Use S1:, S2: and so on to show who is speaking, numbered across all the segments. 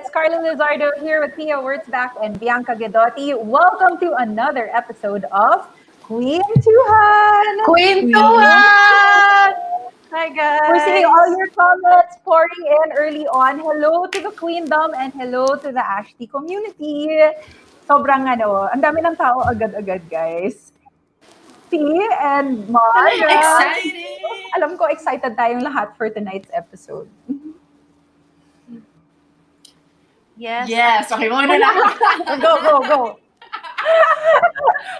S1: it's Carla Lizardo here with Pia Wurtzbach and Bianca Guidotti. Welcome to another episode of Queentuhan!
S2: Queentuhan! Hi guys!
S1: We're seeing all your comments pouring in early on. Hello to the Queendom and hello to the Ashties community. Sobrang ang dami ng tao agad-agad, guys. P and Mar.
S2: Exciting!
S1: Alam ko excited tayong lahat for tonight's episode.
S2: Yes. Okay, muna na.
S1: Go.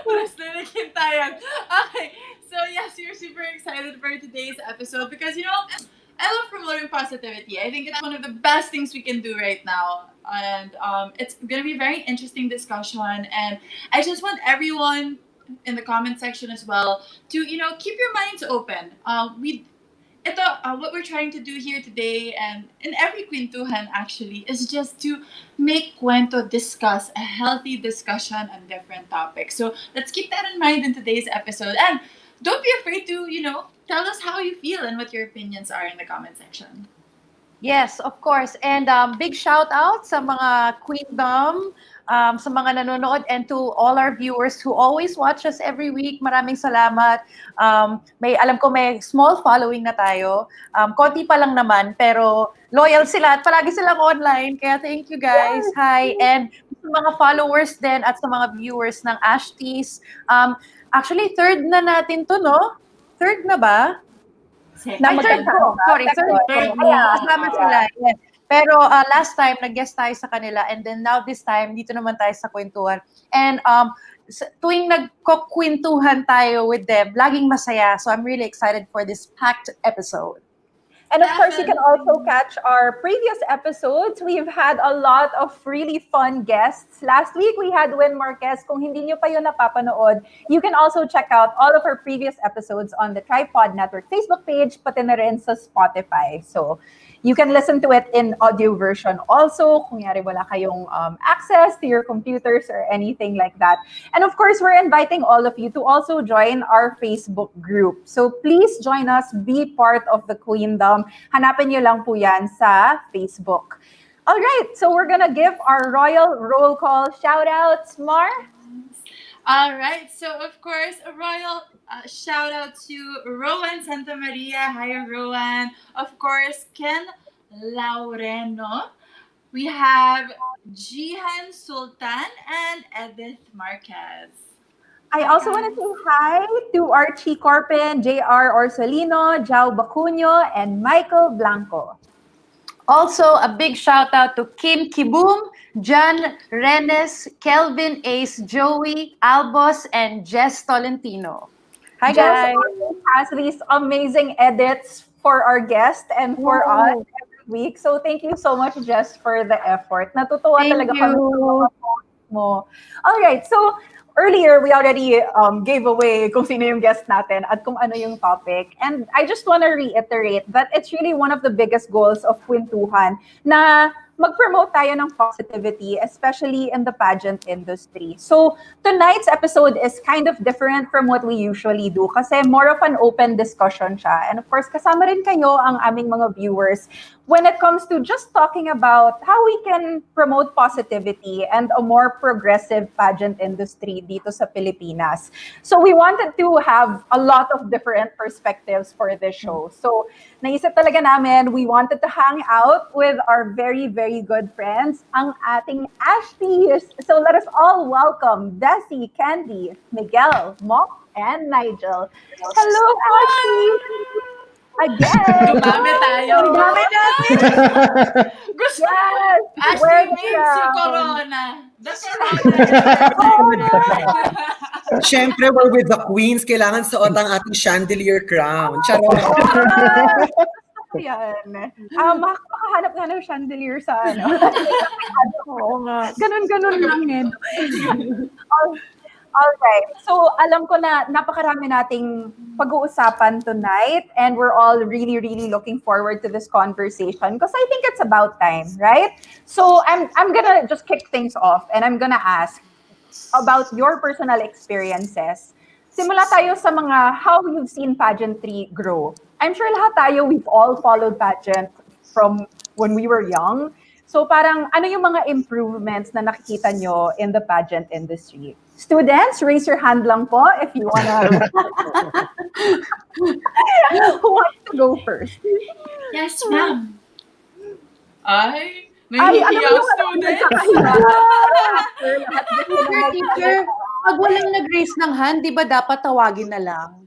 S2: Mas nanakin tayo. Okay, so yes, we're super excited for today's episode because, I love promoting positivity. I think it's one of the best things we can do right now. And it's going to be a very interesting discussion. And I just want everyone in the comment section as well to, keep your minds open. What we're trying to do here today and in every Queentuhan actually is just to make Cuento discuss a healthy discussion on different topics. So let's keep that in mind in today's episode. And don't be afraid to, tell us how you feel and what your opinions are in the comment section.
S3: Yes, of course. And big shout out sa mga Queendom, sa mga nanonood, and to all our viewers who always watch us every week. Maraming salamat. Alam ko may small following na tayo. Konti pa lang naman, pero loyal sila at palagi silang online. Kaya thank you guys. Yes. Hi. And sa mga followers din at sa mga viewers ng Ashties. Actually, third na natin to, no? Third na ba?
S1: Third.
S3: Kasama sila. Yes. Pero last time, nag-guest tayo sa kanila, and then now this time, dito naman tayo sa Queentuhan. And tuwing nagko-Queentuhan tayo with them, laging masaya. So I'm really excited for this packed episode.
S1: And of course, you can also catch our previous episodes. We've had a lot of really fun guests. Last week, we had Win Marquez. Kung hindi nyo pa yun napapanood, you can also check out all of our previous episodes on the Tripod Network Facebook page, pati na rin sa Spotify. So you can listen to it in audio version also, kung yari wala kayong access to your computers or anything like that. And of course, we're inviting all of you to also join our Facebook group. So please join us, be part of the Queendom. Hanapin nyo lang po yan sa Facebook. All right, so we're gonna give our royal roll call shout-outs, Mar?
S2: All right, so of course, a royal shout out to Rowan Santa Maria. Hi, Rowan. Of course, Ken Laureno. We have Jihan Sultan and Edith Marquez.
S1: I also want to say hi to Archie Corpin, JR Orsolino, Jao Bacuño, and Michael Blanco.
S3: Also, a big shout out to Kim Kiboom, John Renes, Kelvin Ace, Joey Albos, and Jess Tolentino. Hi guys!
S1: Jess has these amazing edits for our guest and for us every week. So thank you so much, Jess, for the effort. Natutuwa talaga kami sa mga posts mo. All right, so earlier, we already gave away kung sino yung guest natin at kung ano yung topic. And I just want to reiterate that it's really one of the biggest goals of Queentuhan na mag-promote tayo ng positivity, especially in the pageant industry. So tonight's episode is kind of different from what we usually do kasi more of an open discussion siya. And of course, kasama rin kayo ang aming mga viewers when it comes to just talking about how we can promote positivity and a more progressive pageant industry dito sa Pilipinas. So we wanted to have a lot of different perspectives for this show. So naisip talaga namin, we wanted to hang out with our very, very good friends, ang ating Ashties. So let us all welcome Desi, Candy, Miguel, Mock, and Nigel. Hello, Ashties! Again!
S2: Dumami tayo!
S3: Dumami natin!
S2: Gusto
S1: Yes!
S2: Ashtie means si Corona. The Corona.
S4: Siyempre, we're with the queens. Kailangan suot ang ating chandelier crown. Charot!
S1: Yan. Makahanap nga ng chandelier sa ano.
S3: Oo nga.
S1: Ganun lang yun. Alright. So, alam ko na napakarami nating pag-uusapan tonight and we're all really, really looking forward to this conversation because I think it's about time, right? So, I'm gonna just kick things off and I'm gonna ask about your personal experiences. Simula tayo sa mga how you've seen pageantry grow. I'm sure lahat tayo, we've all followed pageant from when we were young. So parang ano yung mga improvements na nakikita nyo in the pageant industry? Students, raise your hand lang po if you wanna. Who wants to go first?
S2: Yes, ma'am. Ay,
S1: Ay, ano
S2: nahihiya
S1: yung
S2: student.
S3: Teacher, pag walang nag-raise ng hand, di ba dapat tawagin na lang?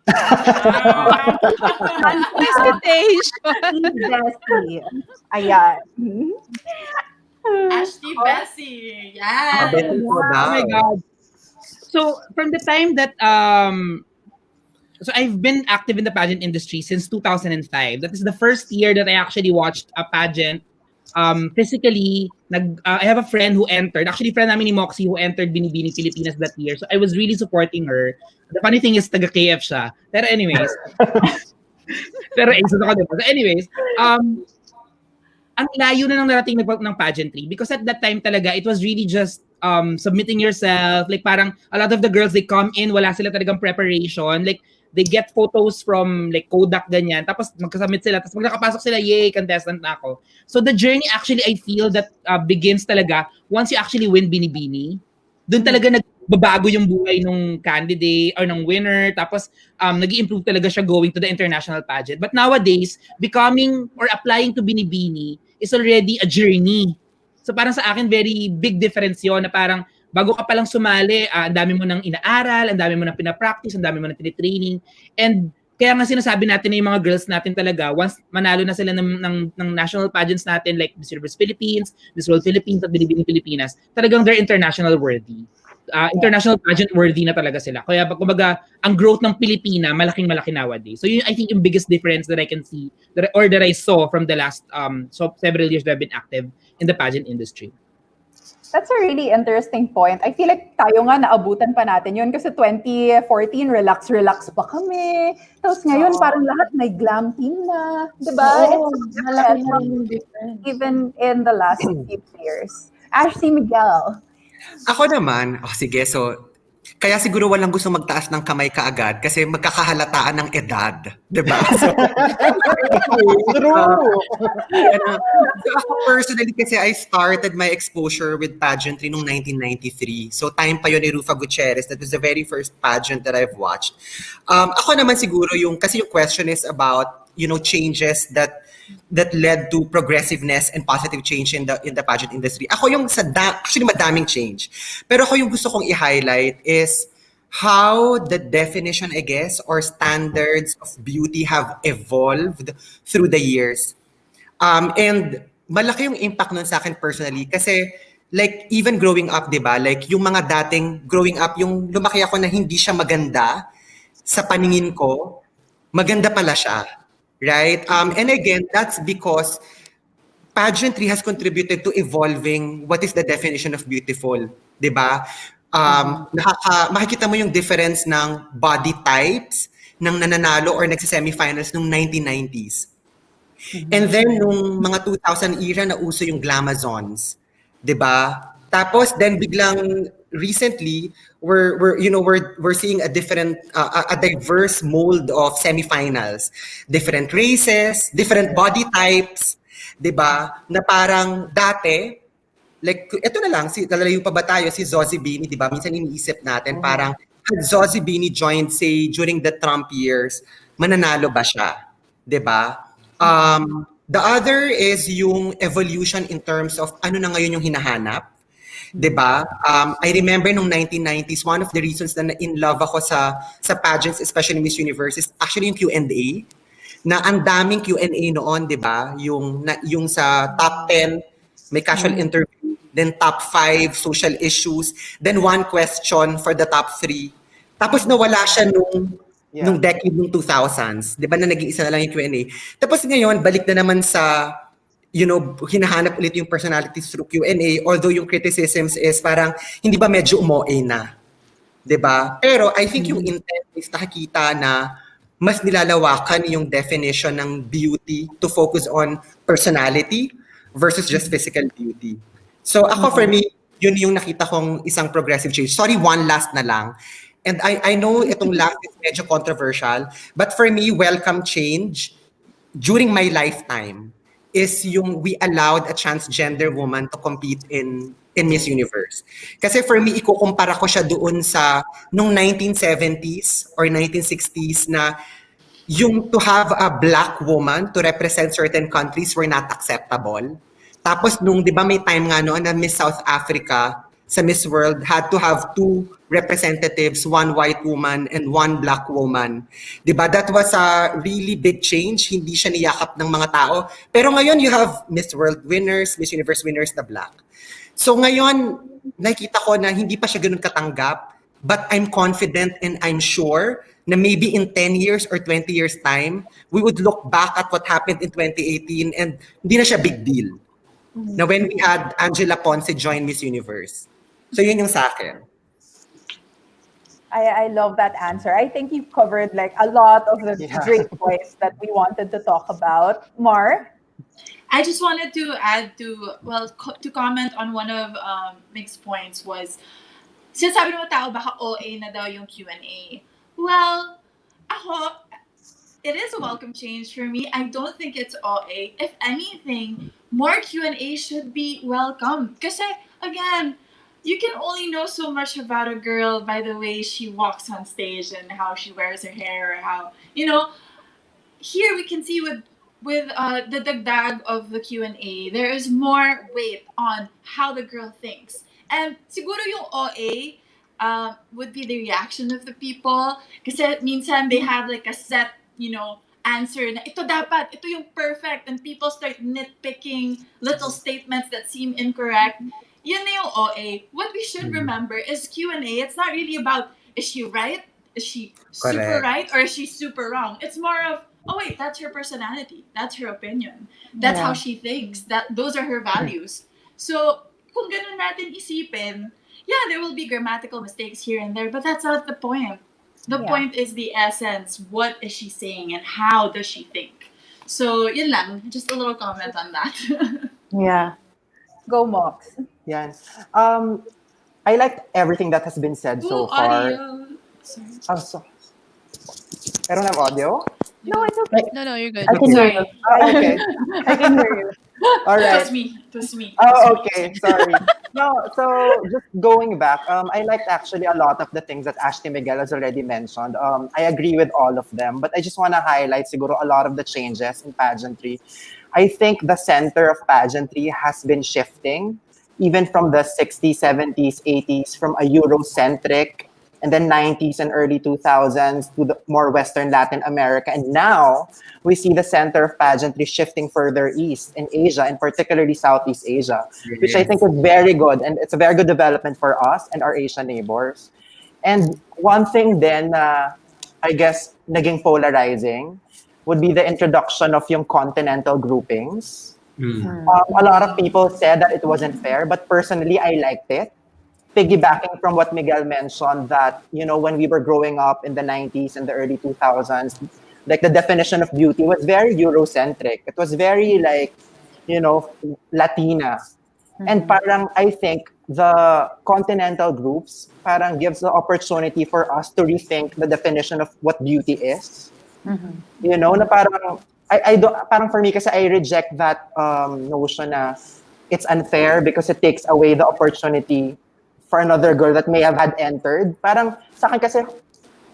S5: Presentation.
S1: Bessie. Ayan.
S2: Ashtie Bessie. Yes.
S4: Oh
S5: my God. So from the time that so I've been active in the pageant industry since 2005. That is the first year that I actually watched a pageant physically. I have a friend who entered. Actually, friend namin ni Moxie who entered Binibini Pilipinas that year. So I was really supporting her. The funny thing is, taga-KF siya. Pero anyways. So anyways, ang layo na nang narating ng pageantry because at that time talaga, it was really just submitting yourself. Like parang a lot of the girls, they come in, wala sila talagang preparation. Like they get photos from like Kodak ganyan. Tapos magkasubmit sila. Tapos pag nakapasok sila, yay, contestant na ako. So the journey actually, I feel that begins talaga once you actually win Binibini. Doon talaga nagbabago yung buhay ng candidate or ng winner. Tapos nag-i-improve talaga siya going to the international pageant. But nowadays, becoming or applying to Binibini is already a journey. So parang sa akin, very big difference yun na parang bago ka palang sumali, ang dami mo nang inaaral, ang dami mo nang pinapractice, ang dami mo nang tinitraining. And kaya nga sinasabi natin na yung mga girls natin talaga, once manalo na sila ng national pageants natin like Miss Universe Philippines, Miss World Philippines at Binibini Pilipinas, talagang they're international worthy. International pageant worthy na talaga sila. Kaya kumbaga, ang growth ng Pilipina, malaking-malaki nowadays. So yun, I think yung biggest difference that I can see, that I saw from the last several years that I've been active in the pageant industry.
S1: That's a really interesting point. I feel like tayo nga naabutan pa natin yun kasi 2014, relax pa kami. Tapos ngayon parang lahat may glam team na. Diba?
S3: Oo, malaki na rin yung difference.
S1: Even in the last few years. Ashtie, Miguel.
S4: Ako naman, sige, so kaya siguro walang gusto magtaas ng kamay kaagad kasi magkakahalataan ng edad, 'di ba? So, so ako personally kasi I started my exposure with pageantry noong 1993. So time pa yun ni Rufa Gutierrez. That was the very first pageant that I've watched. Ako naman siguro kasi yung question is about, changes that led to progressiveness and positive change in the pageant industry. Ako yung actually madaming change. Pero ako yung gusto kong i-highlight is how the definition, I guess, or standards of beauty have evolved through the years. And malaki yung impact nun sa akin personally kasi like even growing up, 'di ba? Like yung mga dating growing up, yung lumaki ako na hindi siya maganda sa paningin ko, maganda pala siya. Right? And again, that's because pageantry has contributed to evolving what is the definition of beautiful. Diba? Makikita mo yung difference ng body types ng nananalo or nagsisemifinals nung 1990s. And then, nung mga 2000 era, nauso yung glamazons. Diba? Tapos, then biglang recently, we're seeing a different, a diverse mold of semifinals, different races, different body types, 'di ba? Na parang dati, like ito na lang, lalayo pa ba tayo si Zozzy Bini, 'di ba? Minsan iniisip natin parang had Zozzy Bini joined say during the Trump years, mananalo ba siya, 'di ba? The other is yung evolution in terms of ano na ngayon yung hinahanap. 'Di ba? I remember nung 1990s, one of the reasons na in love ako sa pageants, especially Miss Universe, is actually yung Q&A. Na ang daming Q&A noon, 'di ba? Yung sa top 10 may casual interview, then top 5 social issues, then one question for the top 3. Tapos nawala siya nung decade ng 2000s, 'di ba? Na nag-iisa na lang yung Q&A. Tapos ngayon, balik na naman sa hinahanap ulit yung personalities through Q&A, although yung criticisms is parang, hindi ba medyo umoe na? 'Di ba? Pero I think yung intent is nakikita na mas nilalawakan yung definition ng beauty to focus on personality versus just physical beauty. So ako for me, yun yung nakita kong isang progressive change. Sorry, one last na lang. And I know itong last is medyo controversial, but for me, welcome change during my lifetime is yung we allowed a transgender woman to compete in Miss Universe. Kasi for me, ikukumpara ko siya doon sa nung 1970s or 1960s na yung to have a black woman to represent certain countries were not acceptable. Tapos nung, di ba may time nga noon na Miss South Africa sa Miss World had to have two representatives, one white woman and one black woman. Di ba? That was a really big change. Hindi siya niyakap ng mga tao. Pero ngayon you have Miss World winners, Miss Universe winners na black. So ngayon, nakita ko na hindi pa siya ganun katanggap, but I'm confident and I'm sure na maybe in 10 years or 20 years time, we would look back at what happened in 2018 and hindi na siya big deal. Na when we had Angela Ponce join Miss Universe. So yun yung sa akin.
S1: I love that answer. I think you've covered like a lot of the great points that we wanted to talk about. Mar?
S2: I just wanted to add to comment on one of Mick's points was, sinasabi ng mga tao baka OA na daw yung Q&A. Well, ako, it is a welcome change for me. I don't think it's OA. If anything, more Q&A should be welcome. Kasi, again, you can only know so much about a girl by the way she walks on stage and how she wears her hair, or how, here we can see with the dagdag of the Q&A, there is more weight on how the girl thinks. And siguro yung OA would be the reaction of the people. Kasi minsan they have like a set, answer na ito dapat, ito yung perfect, and people start nitpicking little statements that seem incorrect. Yun na yung OA. What we should remember is Q&A. It's not really about, is she right? Is she super right? Or is she super wrong? It's more of, oh wait, that's her personality. That's her opinion. That's how she thinks. Those are her values. So, kung ganun natin isipin, there will be grammatical mistakes here and there, but that's not the point. The point is the essence. What is she saying and how does she think? So, yun lang. Just a little comment on that.
S1: Yeah. Go, Mox.
S6: Yan. I liked everything that has been said so far.
S2: Audio. Sorry.
S6: Meron ng audio?
S1: No, it's okay.
S7: No, you're good.
S1: I can hear you.
S6: Okay.
S1: I can hear you.
S6: All right.
S2: It was me.
S6: Oh, okay. Sorry. No, so just going back, I liked actually a lot of the things that Ashtie Miguel has already mentioned. I agree with all of them, but I just want to highlight siguro a lot of the changes in pageantry. I think the center of pageantry has been shifting, even from the 60s, 70s, 80s, from a Eurocentric, and then 90s and early 2000s to the more Western Latin America. And now we see the center of pageantry shifting further east in Asia, and particularly Southeast Asia, which I think is very good. And it's a very good development for us and our Asian neighbors. And one thing then, I guess, naging polarizing would be the introduction of yung continental groupings. A lot of people said that it wasn't fair, but personally, I liked it. Piggybacking from what Miguel mentioned, that, when we were growing up in the 90s and the early 2000s, like the definition of beauty was very Eurocentric. It was very like, Latina. And parang, I think the continental groups parang gives the opportunity for us to rethink the definition of what beauty is. Na parang, I don't, parang for me, kasi I reject that notion na it's unfair because it takes away the opportunity for another girl that may have had entered. Parang sa akin kasi,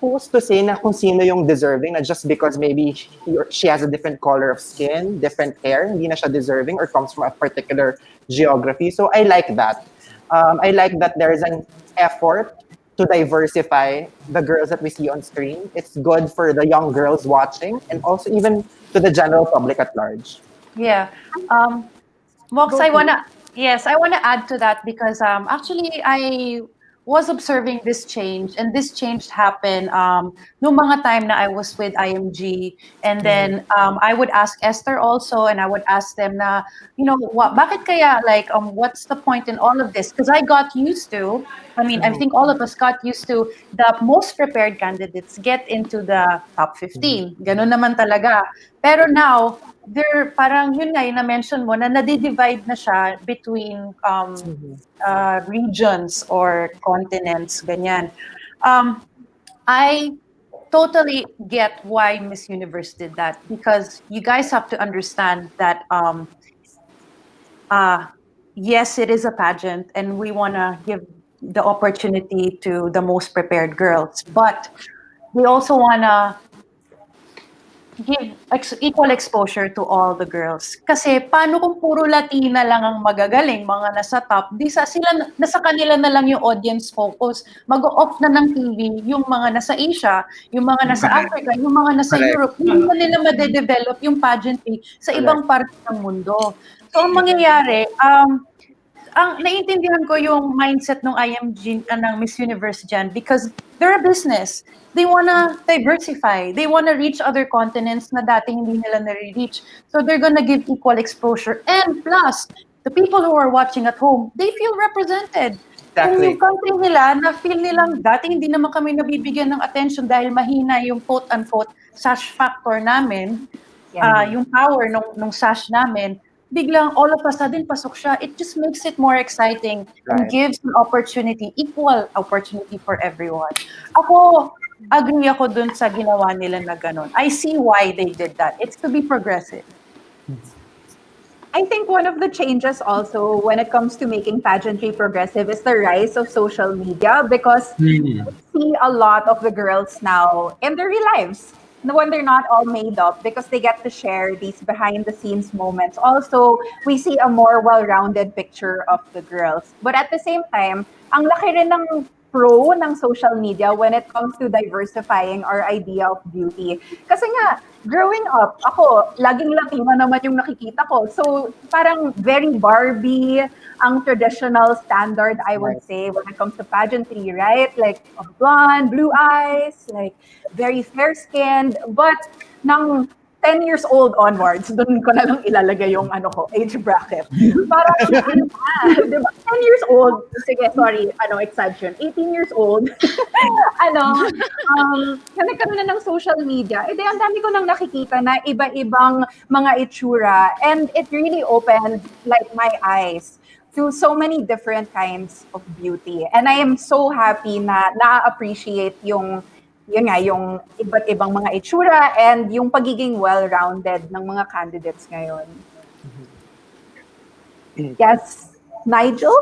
S6: who's to say na kung sino yung deserving, na just because maybe she has a different color of skin, different hair, hindi na siya deserving or comes from a particular geography. So I like that. I like that there's an effort to diversify the girls that we see on screen. It's good for the young girls watching and also even to the general public at large.
S3: Yeah. Mox, I want to add to that because actually I was observing this change, and this change happened nung mga time na I was with IMG, and then I would ask Esther also, and I would ask them na, bakit kaya, like, what's the point in all of this? Because I got used to, I think all of us got used to the most prepared candidates get into the top 15. Ganun naman talaga. Pero now, there parang yun nga yung na-mention mo na nadi-divide na siya between regions or continents, ganyan. I totally get why Miss Universe did that, because you guys have to understand that yes, it is a pageant and we want to give the opportunity to the most prepared girls, but we also want to give equal exposure to all the girls. Kasi paano kung puro Latina lang ang magagaling, mga nasa top, nasa kanila na lang yung audience focus. Mag-off na ng TV yung mga nasa Asia, yung mga nasa Africa, yung mga nasa Europe. Hindi na nila madedevelop yung pageantry sa ibang parte ng mundo. So ang mangyayari, ang naiintindihan ko yung mindset ng IMG ng Miss Universe dyan, because they're a business. They wanna diversify. They wanna reach other continents na dati hindi nila nare-reach. So they're gonna give equal exposure. And plus, the people who are watching at home, they feel represented. Kung yung country nila, na-feel nilang dati hindi naman kami nabibigyan ng attention dahil mahina yung quote-unquote sash factor namin, yung power nung sash namin, biglang all of a sudden pasok siya. It just makes it more exciting and gives an opportunity, equal opportunity for everyone. Ako, agree ako dun sa ginawa nila na ganun. I see why they did that. It's to be progressive.
S1: I think one of the changes also when it comes to making pageantry progressive is the rise of social media, because we see a lot of the girls now in their real lives when they're not all made up, because they get to share these behind the scenes moments. Also, we see a more well-rounded picture of the girls. But at the same time, ang laki rin ng pro ng social media when it comes to diversifying our idea of beauty. Kasi nga, growing up, ako, laging Latina naman yung nakikita ko. So, parang very Barbie ang traditional standard, I would say, when it comes to pageantry, right? Like, blonde, blue eyes, like, very fair-skinned. But, nang 10 years old onwards, doon ko na lang ilalagay yung age bracket. Parang, diba? 10 years old, sige, sorry, exaggeration, 18 years old, nagkaroon na ng social media, ang dami ko nang nakikita na iba-ibang mga itsura, and it really opened, like, my eyes to so many different kinds of beauty. And I am so happy na na-appreciate yung iba't ibang mga itsura and yung pagiging well-rounded ng mga candidates ngayon. Yes, Nigel?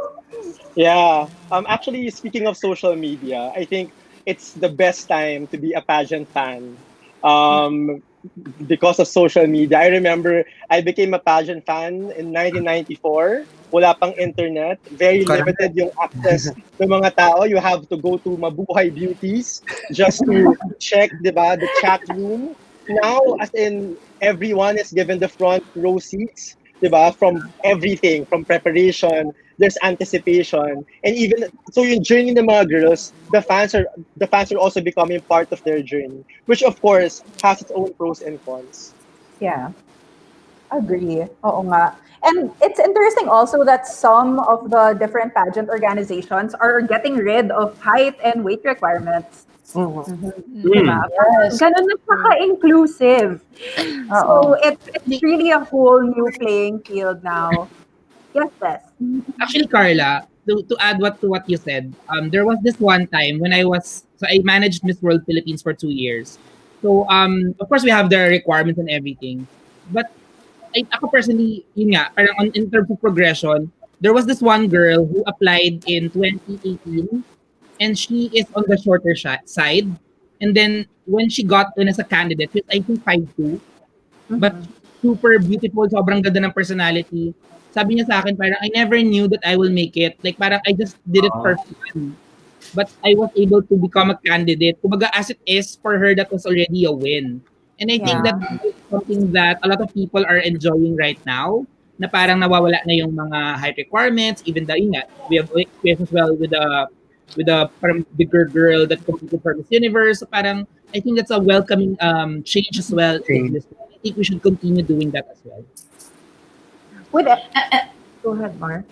S7: Yeah. Actually, speaking of social media, I think it's the best time to be a pageant fan. Because of social media. I remember I became a pageant fan in 1994. Wala pang internet. Very limited yung access ng mga tao. You have to go to Mabuhay Beauties just to check, diba, the chat room. Now, as in, everyone is given the front row seats, diba, from everything, from preparation, there's anticipation, and even so yung journey ng mga girls, the fans are also becoming part of their journey, which of course has its own pros and cons.
S1: Yeah, agree. Oo nga. And it's interesting also that some of the different pageant organizations are getting rid of height and weight requirements. Diba? Ganun na saka-inclusive. So it's really a whole new playing field now. Yes, Bess.
S5: Actually, Carla, to add to what you said, there was this one time when I managed Miss World Philippines for 2 years. So of course we have the requirements and everything, but ako personally, yun nga, parang in terms of progression, there was this one girl who applied in 2018, and she is on the shorter side. And then when she got in as a candidate, she was, I think 5'2", but super beautiful, sobrang ganda ng personality. Sabi niya sa akin, parang, I never knew that I will make it. Like, parang, I just did it for fun. But I was able to become a candidate. Kumbaga, as it is, for her, that was already a win. And I think that is something that a lot of people are enjoying right now, na parang nawawala na yung mga height requirements, even the, we have experience as well with the parang bigger girl that competed for Miss Universe. So parang, I think that's a welcoming change as well. I think we should continue doing that as well.
S1: Go ahead, Mar.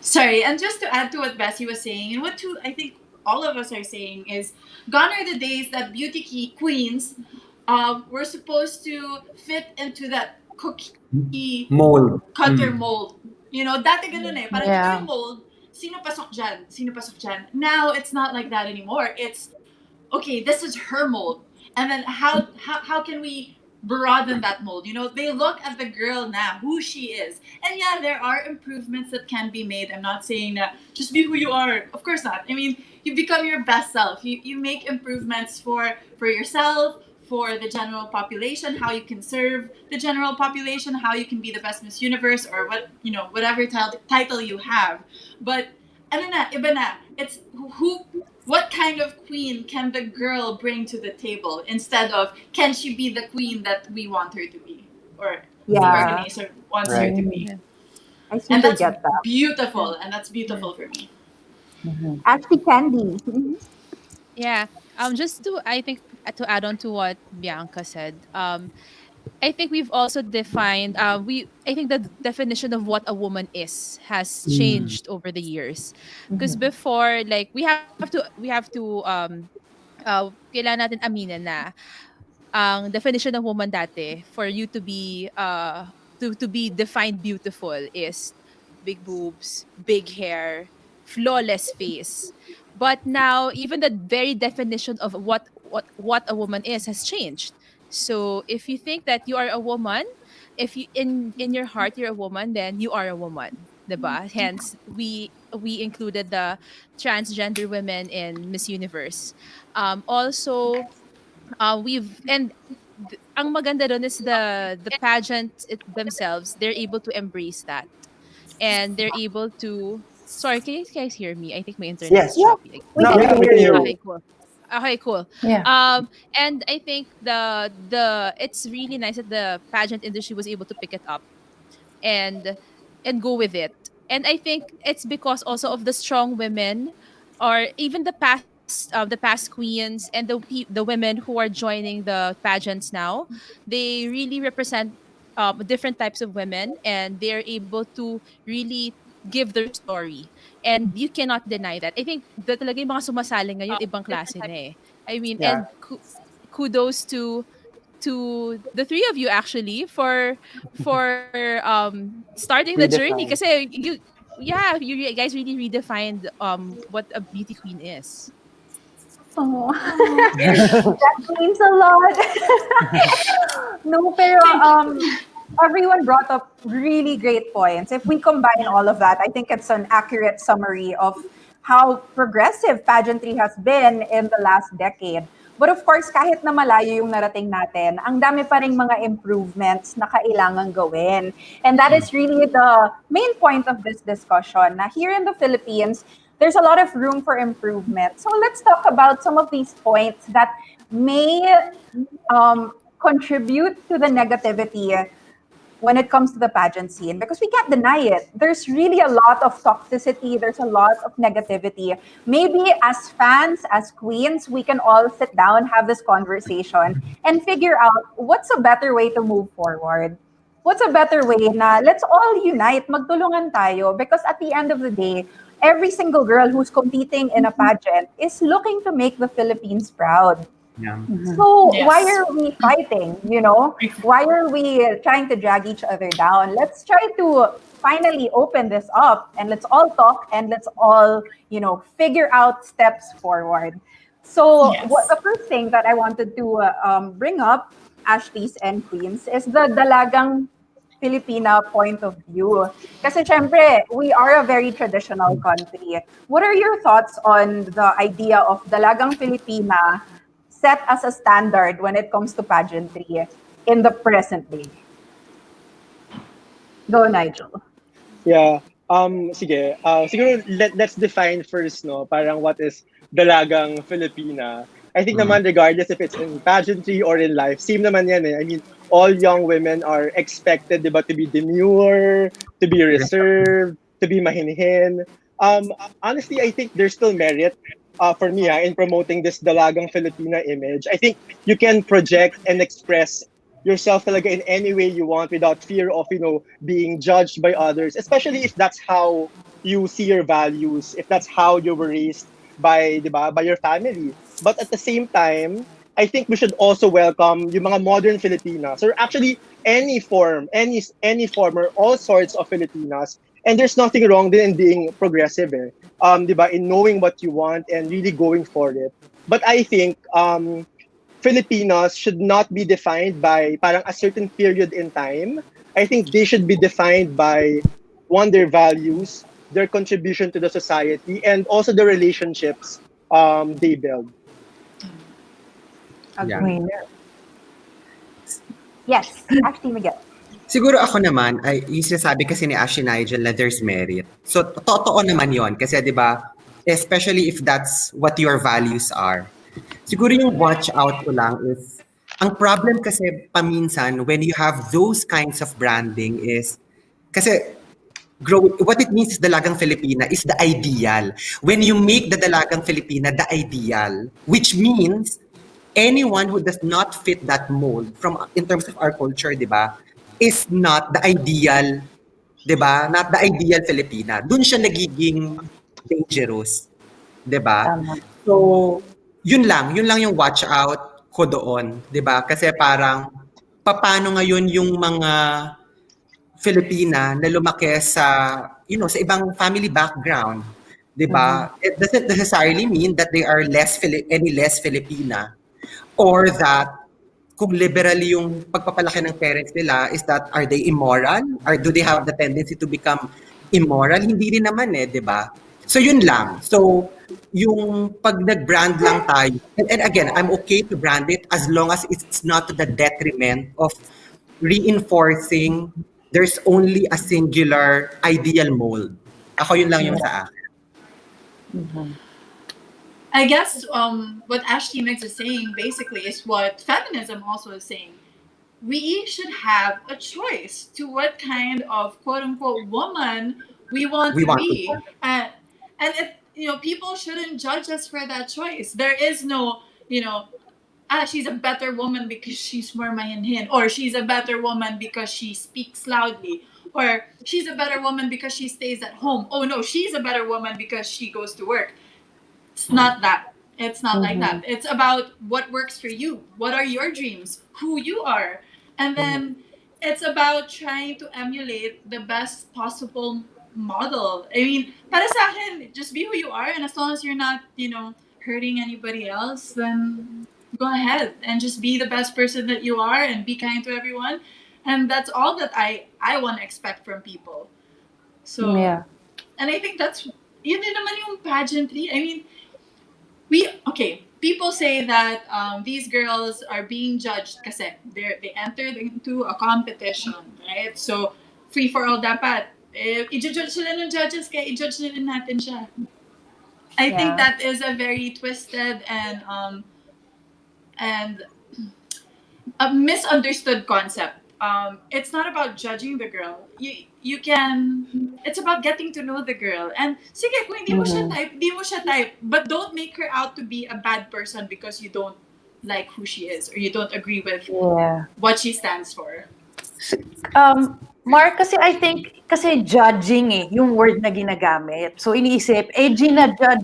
S2: Sorry, and just to add to what Bessie was saying, and I think all of us are saying is, gone are the days that beauty queens were supposed to fit into that cookie
S4: Mold.
S2: cutter mold. Dati ganun eh. Parang ito yung mold, sino pasok dyan? Now, it's not like that anymore. It's, okay, this is her mold. And then how can we broaden that mold? You know, they look at the girl now, who she is. And yeah, there are improvements that can be made. I'm not saying that just be who you are. Of course not. I mean, you become your best self. You make improvements for yourself, for the general population, how you can serve the general population, how you can be the best Miss Universe, or what, you know, whatever title you have. But ano na, iba na. It's who, what kind of queen can the girl bring to the table, instead of can she be the queen that we want her to be, or the
S1: Yeah,
S2: organizer wants her to be.
S1: I
S2: And
S1: super
S2: that's
S1: get that.
S2: beautiful, and that's beautiful for me.
S1: Ashley Candy.
S8: Yeah. Just to I think to add on to what Bianca said. I think we've also defined I think the definition of what a woman is has changed over the years. Because
S1: Mhm.
S8: before, like, kailangan natin aminin na ang definition ng woman dati, for you to be to be defined beautiful, is big boobs, big hair, flawless face. But now even the very definition of what a woman is has changed. So if you think that you are a woman, if you in your heart you're a woman, then you are a woman, 'di ba? Hence we included the transgender women in Miss Universe. Also, we've and ang maganda doon is the pageant themselves, they're able to embrace that, and they're able to, sorry, can you guys hear me? I think my internet is
S6: Yes.
S1: Yeah,
S8: choppy.
S1: we
S6: No,
S1: can
S6: yeah, we
S1: hear
S6: can hear
S1: you.
S6: you.
S8: Okay, cool. Okay, cool.
S3: Yeah.
S8: And I think the it's really nice that the pageant industry was able to pick it up and go with it. And I think it's because also of the strong women, or even the past queens, and the women who are joining the pageants now. They really represent different types of women, and they're able to really give their story. And you cannot deny that. I think that talaga yung mga sumasali ngayon, ibang klase na eh. I mean,
S6: Yeah.
S8: and kudos to the three of you, actually, for starting the journey,
S6: Redefine.
S8: kasi you guys really redefined what a beauty queen is.
S1: Oh. That means a lot. No, pero everyone brought up really great points. If we combine all of that, I think it's an accurate summary of how progressive pageantry has been in the last decade. But of course, kahit na malayo yung narating natin, ang dami pa ring mga improvements na kailangan gawin. And that is really the main point of this discussion, na here in the Philippines, there's a lot of room for improvement. So let's talk about some of these points that may contribute to the negativity when it comes to the pageant scene, because we can't deny it. There's really a lot of toxicity, there's a lot of negativity. Maybe as fans, as queens, we can all sit down, have this conversation, and figure out what's a better way to move forward. What's a better way na let's all unite, magtulungan tayo, because at the end of the day, every single girl who's competing in a pageant is looking to make the Philippines proud.
S4: Yeah.
S1: So
S2: Yes.
S1: why are we fighting, you know? Why are we trying to drag each other down? Let's try to finally open this up, and let's all talk, and let's all, you know, figure out steps forward. So
S2: Yes.
S1: the first thing that I wanted to bring up, Ashties and Queens, is the dalagang Filipina point of view. Kasi syempre, we are a very traditional country. What are your thoughts on the idea of dalagang Filipina set as a standard when it comes to pageantry in the present day? Go, Nigel.
S7: Yeah. Sige. Siguro let's define first, no, parang what is dalagang Filipina. I think naman, regardless if it's in pageantry or in life, same naman yan eh. I mean, all young women are expected, diba, to be demure, to be reserved, to be mahinhin. Honestly, I think there's still merit for me in promoting this dalagang Filipina image. I think you can project and express yourself talaga in any way you want without fear of, you know, being judged by others, especially if that's how you see your values, if that's how you were raised by, diba, by your family. But at the same time, I think we should also welcome yung mga modern Filipinas, or actually any form or all sorts of Filipinas. And there's nothing wrong din in being progressive, eh. Diba, in knowing what you want and really going for it. But I think Filipinos should not be defined by parang a certain period in time. I think they should be defined by one, their values, their contribution to the society, and also the relationships they build.
S4: Yeah.
S1: Winner. Yes, Ashtie Miguel.
S4: Siguro ako naman, ay, yung sinasabi kasi ni Ashley Nigel na there's merit. So, totoo naman yon kasi di ba, especially if that's what your values are. Siguro yung watch out ko lang is, ang problem kasi paminsan when you have those kinds of branding is, kasi what it means is Dalagang Filipina is the ideal. When you make the Dalagang Filipina the ideal, which means anyone who does not fit that mold from in terms of our culture, di ba, is not the ideal, di ba? Not the ideal Filipina. Doon siya nagiging dangerous, di ba? So, yun lang yung watch out ko doon, di ba? Kasi parang paano ngayon yung mga Filipina na lumaki sa, sa ibang family background, di ba? It doesn't necessarily mean that they are any less Filipina, or that kung liberal yung pagpapalaki ng parents nila, is that, are they immoral? Or do they have the tendency to become immoral? Hindi rin naman di ba? So yun lang. So, yung pag nag-brand lang tayo, and again, I'm okay to brand it as long as it's not to the detriment of reinforcing there's only a singular ideal mold. Ako yun lang yung sa akin.
S2: I guess what Ashtie Mix is saying basically is what feminism also is saying. We should have a choice to what kind of quote unquote woman we want to be. And it, people shouldn't judge us for that choice. There is no, she's a better woman because she's more mayanhin, or she's a better woman because she speaks loudly, or she's a better woman because she stays at home. Oh no, she's a better woman because she goes to work. It's not that. It's not like that. It's about what works for you. What are your dreams? Who you are. And then it's about trying to emulate the best possible model. I mean, para sa akin, just be who you are, and as long as you're not, hurting anybody else, then go ahead and just be the best person that you are and be kind to everyone. And that's all that I want to expect from people. So,
S1: yeah.
S2: And I think that's, yun din naman yung pageantry. I mean, people say that these girls are being judged kasi they entered into a competition, right? So, free for all dapat. I-judge sila ng judges, kaya i-judge nila natin siya. I think that is a very twisted and a misunderstood concept. It's not about judging the girl. It's about getting to know the girl. And sige, kung hindi mo siya type, but don't make her out to be a bad person because you don't like who she is or you don't agree with what she stands for.
S3: Mark, kasi I think, judging yung word na ginagamit. So iniisip,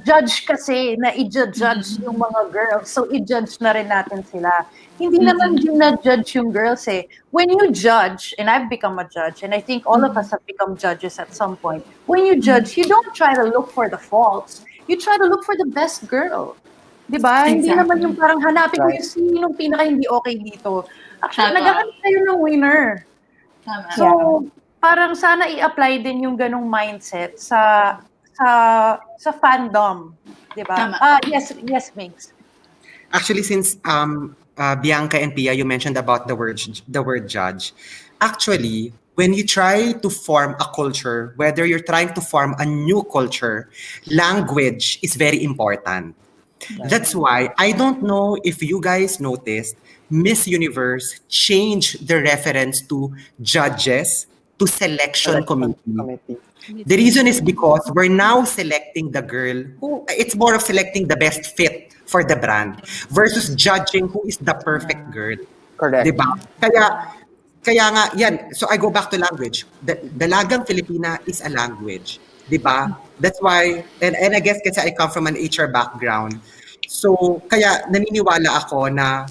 S3: judge kasi na i-judge yung mga girls. So i-judge na rin natin sila. Hindi naman gina-judge yung girls When you judge, and I've become a judge, and I think all of us have become judges at some point. When you judge, you don't try to look for the faults. You try to look for the best girl. Diba? Exactly. Hindi naman yung parang hanapin ko yung sinong pinaka hindi okay dito. Actually, naghahanap tayo ng winner. So, parang sana i-apply din yung ganong mindset sa fandom, 'di ba? Yes, Mix.
S4: Actually, since Bianca and Pia, you mentioned about the word judge. Actually, when you try to form a culture, whether you're trying to form a new culture, language is very important. That's why I don't know if you guys noticed, Miss Universe changed the reference to judges to selection committee. The reason is because we're now selecting the girl who, it's more of selecting the best fit for the brand versus judging who is the perfect girl.
S6: Correct.
S4: Diba? Kaya nga, yan. So I go back to language. Dalagang Filipina is a language. Diba? That's why, and I guess kasi I come from an HR background. So, kaya naniniwala ako na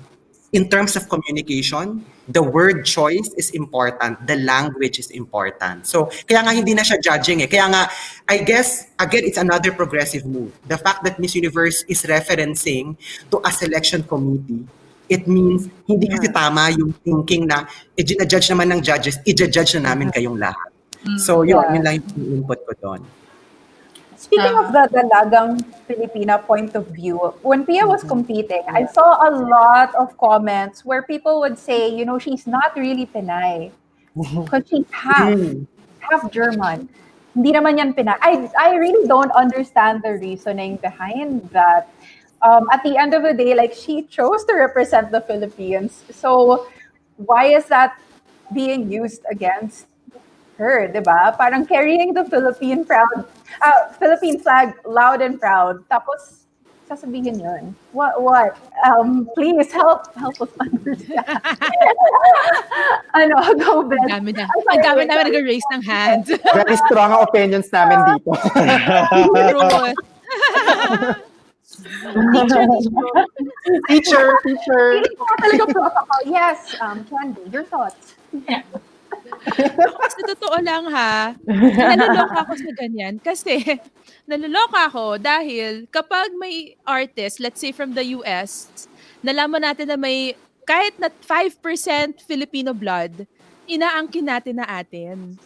S4: in terms of communication, the word choice is important. The language is important. So, kaya nga hindi na siya judging Kaya nga, I guess, again, it's another progressive move. The fact that Miss Universe is referencing to a selection committee it means hindi kasi tama yung thinking na i-judge naman ng judges, i-judge na namin kayong lahat. So yun lang yung input ko doon.
S1: Speaking of the dalagang Filipina point of view, when Pia was competing, I saw a lot of comments where people would say, you know, she's not really Pinay because she's half German. Hindi naman yan Pinay. I really don't understand the reasoning behind that. At the end of the day, like, she chose to represent the Philippines. So why is that being used against her, diba? Parang carrying the Philippine flag loud and proud. Tapos sasabihin yun. What? Please help us understand. Go Ben.
S8: Ang dami namin nag-raise ng hands.
S6: Very strong ang opinions namin dito. Teacher.
S1: Feeling ko talaga protocol. Yes, Candy, your thoughts.
S8: Sa totoo lang ha, naloloka ako sa ganyan. Kasi, naloloka ako dahil kapag may artist, let's say from the US, nalaman natin na may kahit na 5% Filipino blood, inaangkin natin na atin.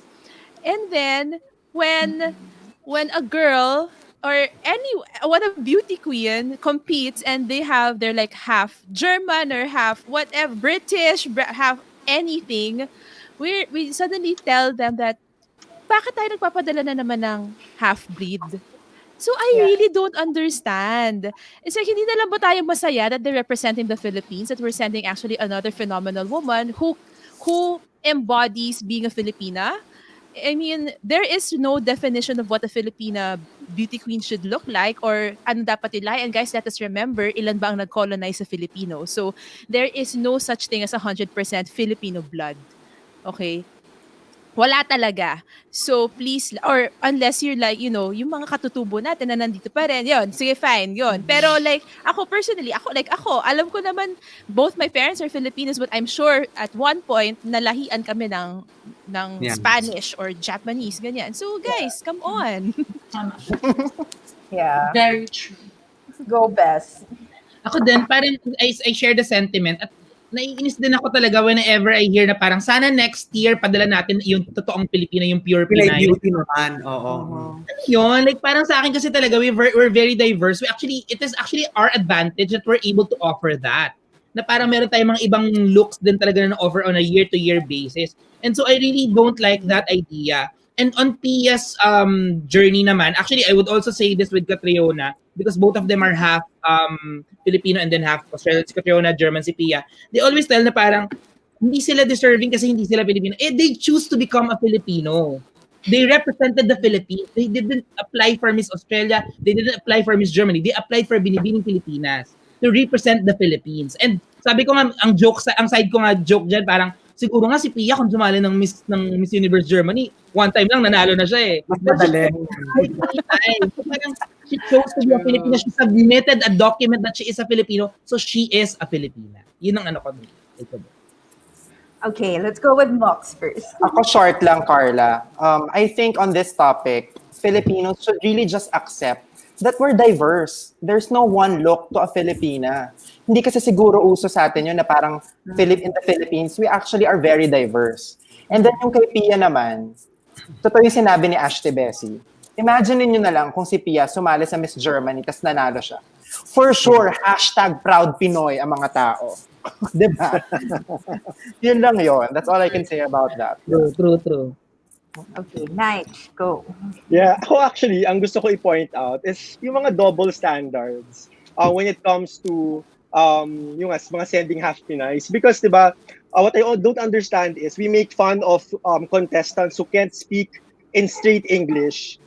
S8: And then, when a girl or when a beauty queen competes and they're like half German or half whatever, British, half anything, we suddenly tell them that bakit tayo nagpapadala na naman ng half-breed? So I really don't understand. It's like hindi na lang ba tayo masaya that they're representing the Philippines, that we're sending actually another phenomenal woman who embodies being a Filipina? I mean, there is no definition of what a Filipina beauty queen should look like or ano dapat nila. And guys, let us remember, ilan ba ang nag-colonize sa Filipino? So there is no such thing as 100% Filipino blood. Okay? Wala talaga. So please, or unless you're like, you know, yung mga katutubo natin na nandito pa rin, yun, sige, fine, yun. Pero like, ako personally, alam ko naman, both my parents are Filipinos, but I'm sure at one point, nalahian kami ng Spanish or Japanese, ganyan. So guys, come on.
S1: Yeah.
S2: Very true.
S1: Go Bess.
S5: Ako din, parang I share the sentiment at naiinis din ako talaga whenever I hear na parang sana next year padala natin yung totoong Pilipina, yung pure Pinay.
S4: Beauty naman, oo.
S5: Yun, like parang sa akin kasi talaga we're very diverse. It is actually our advantage that we're able to offer that. Na parang meron tayong mga ibang looks din talaga na offer on a year-to-year basis. And so I really don't like that idea. And on Pia's journey naman, actually I would also say this with Catriona because both of them are half Filipino and then half Australian. Si Catriona, German, si Pia. They always tell na parang hindi sila deserving kasi hindi sila Filipino. They choose to become a Filipino. They represented the Philippines. They didn't apply for Miss Australia. They didn't apply for Miss Germany. They applied for Binibining Pilipinas to represent the Philippines. And sabi ko nga, ang side ko nga joke dyan, parang siguro nga si Pia kung sumali ng Miss Universe Germany, one time lang nanalo na siya eh.
S4: Mas madali.
S5: So parang she chose to be a Filipina. She submitted a document that she is a Filipino, so she is a Filipina. Yun ang ano ko.
S1: Okay, let's go with Mox first.
S6: Ako short lang, Carla. I think on this topic, Filipinos should really just accept that we're diverse. There's no one look to a Filipina. Hindi kasi siguro uso sa atin yun na parang in the Philippines, we actually are very diverse. And then yung kay Pia naman, totoo yung sinabi ni Ashties. Imagine niyo na lang kung si Pia sumali sa Miss Germany tas nanalo siya. For sure, #proud Pinoy ang mga tao. Diba? Yun lang yun. That's all I can say about that.
S5: True.
S1: Okay, nice. Go.
S7: Yeah, ako actually, ang gusto ko i-point out is yung mga double standards when it comes to yung mga sending half Pinays. Because, diba, what I don't understand is we make fun of contestants who can't speak in straight English,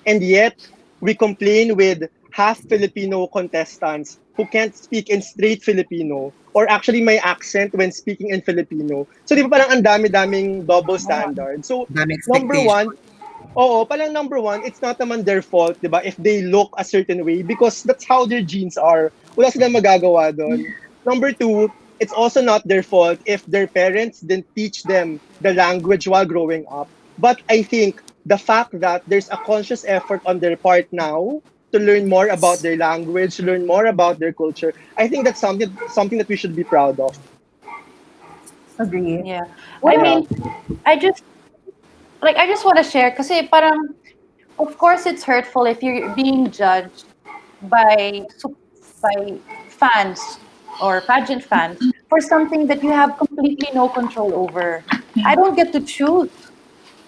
S7: and yet we complain with half Filipino contestants who can't speak in straight Filipino or actually may accent when speaking in Filipino. So di ba parang ang dami-daming double standard. So number one, it's not naman their fault, di ba, if they look a certain way because that's how their genes are. Wala silang magagawa doon. Number two, it's also not their fault if their parents didn't teach them the language while growing up. But I think the fact that there's a conscious effort on their part now to learn more about their language, to learn more about their culture. I think that's something that we should be proud of.
S1: Agree.
S3: Yeah.
S1: What
S3: I
S7: Yeah.
S3: mean, I just want to share kasi parang of course it's hurtful if you're being judged by by fans or pageant fans for something that you have completely no control over. I don't get to choose.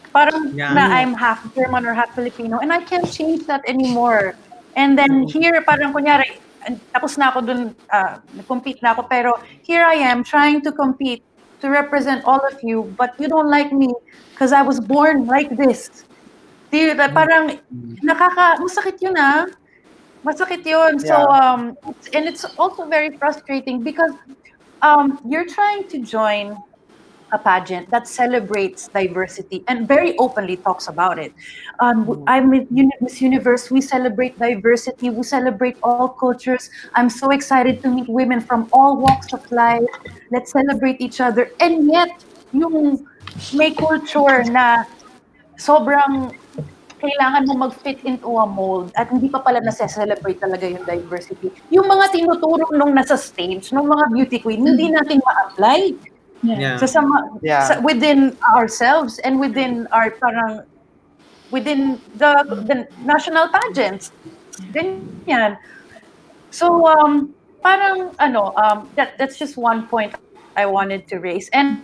S3: Parang
S4: Yeah.
S3: na I'm half German or half Filipino and I can't change that anymore. And then here parang kunyari tapos na ako dun, nag-compete na ako pero here I am trying to compete to represent all of you but you don't like me because I was born like this. Parang masakit yun Masakit yun. So,
S6: Yeah.
S3: and it's also very frustrating because you're trying to join a pageant that celebrates diversity and very openly talks about it. I'm with Miss Universe. We celebrate diversity. We celebrate all cultures. I'm so excited to meet women from all walks of life. Let's celebrate each other. And yet, yung may culture na sobrang kailangan mo mag-fit into a mold at hindi pa pala nasa-celebrate talaga yung diversity. Yung mga tinuturo nung nasa stage, nung mga beauty queen, hindi natin ma-apply
S4: Yeah.
S3: sa within ourselves and within our within the national pageants. Ganyan. So parang that's just one point I wanted to raise. And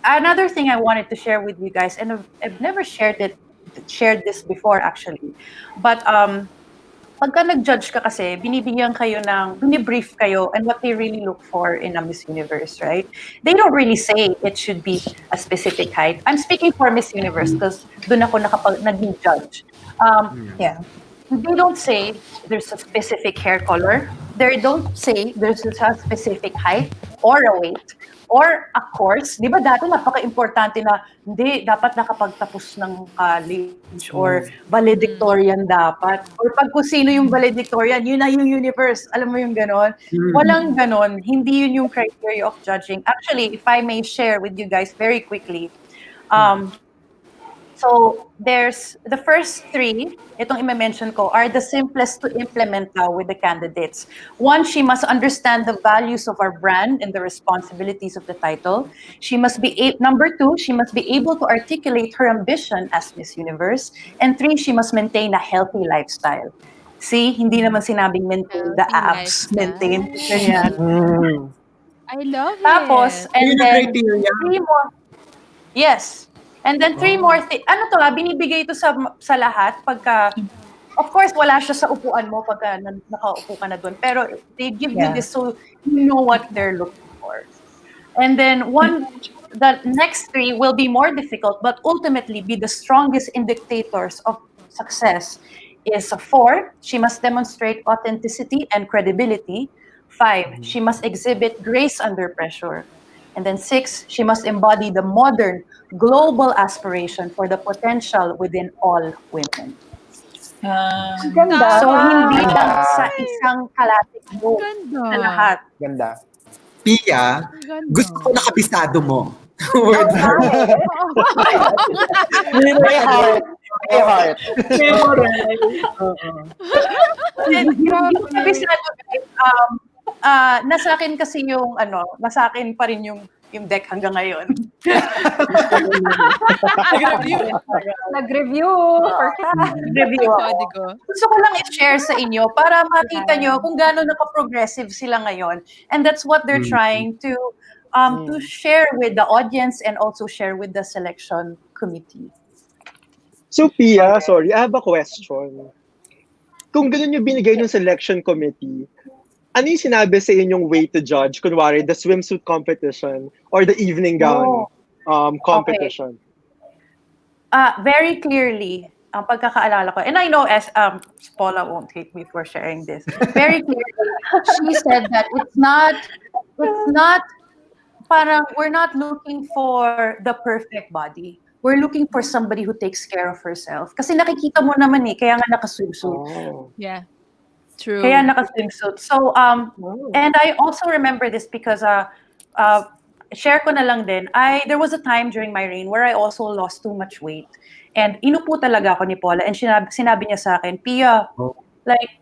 S3: another thing I wanted to share with you guys, and I've never shared this before actually, but pagka nag-judge ka kasi, binibrief kayo and what they really look for in a Miss Universe, right? They don't really say it should be a specific height. I'm speaking for Miss Universe because doon ako naging judge.
S1: Yeah.
S3: They don't say there's a specific hair color. They don't say there's a specific height or a weight. Or a course, di ba dati napaka-importante na hindi, dapat nakapagtapos ng college or valedictorian dapat. Or pag kung sino yung valedictorian, yun na yung universe. Alam mo yung ganon? Walang ganon. Hindi yun yung criteria of judging. Actually, if I may share with you guys very quickly, so there's the first three, itong i-mention ko, are the simplest to implement now with the candidates. One, she must understand the values of our brand and the responsibilities of the title. She must be number two, she must be able to articulate her ambition as Miss Universe. And three, she must maintain a healthy lifestyle. See, hindi naman sinabing maintain the
S8: Healthy
S3: abs,
S8: lifestyle.
S3: maintain. Ganyan.
S8: I love
S3: Tapos,
S8: it.
S3: and
S4: Yun yung
S3: then
S4: criteria.
S3: three more. Yes. And then three more things. Ano to binibigay ito sa lahat pagka, of course, wala siya sa upuan mo pagka nakaupo ka na doon. Pero they give you this so you know what they're looking for. And then the next three will be more difficult, but ultimately be the strongest indicators of success. Is 4, she must demonstrate authenticity and credibility. 5, she must exhibit grace under pressure. And then 6, she must embody the modern, global aspiration for the potential within all women.
S1: Ganda.
S3: So, hindi lang sa isang kalating mo
S8: Ganda.
S3: sa lahat.
S6: Ganda.
S4: Pia,
S8: Ganda.
S4: gusto ko nakabisado mo. Word for word.
S6: My heart. My heart.
S3: Nasa akin kasi yung nasa akin pa rin yung deck hanggang ngayon.
S1: Nag-review for class.
S3: Review ako.
S8: Kodigo.
S3: Gusto ko lang i-share sa inyo para makita nyo kung gaano naka-progressive sila ngayon. And that's what they're trying to share with the audience and also share with the selection committee.
S7: So Pia, sorry, I have a question. Kung ganun yung binigay ng selection committee, ano yung sinabi sa inyong way to judge? Kunwari, the swimsuit competition or the evening gown competition?
S3: Very clearly, ang pagkakaalala ko, and I know as Paula won't hate me for sharing this. Very clearly, she said that it's not parang we're not looking for the perfect body. We're looking for somebody who takes care of herself. Kasi nakikita mo naman kaya nga naka-swimsuit.
S8: Yeah. True.
S3: Kaya naka-swimsuit. So, and I also remember this because share ko na lang din, there was a time during my reign where I also lost too much weight. And inupo talaga ako ni Paula and sinabi niya sa akin, Pia, like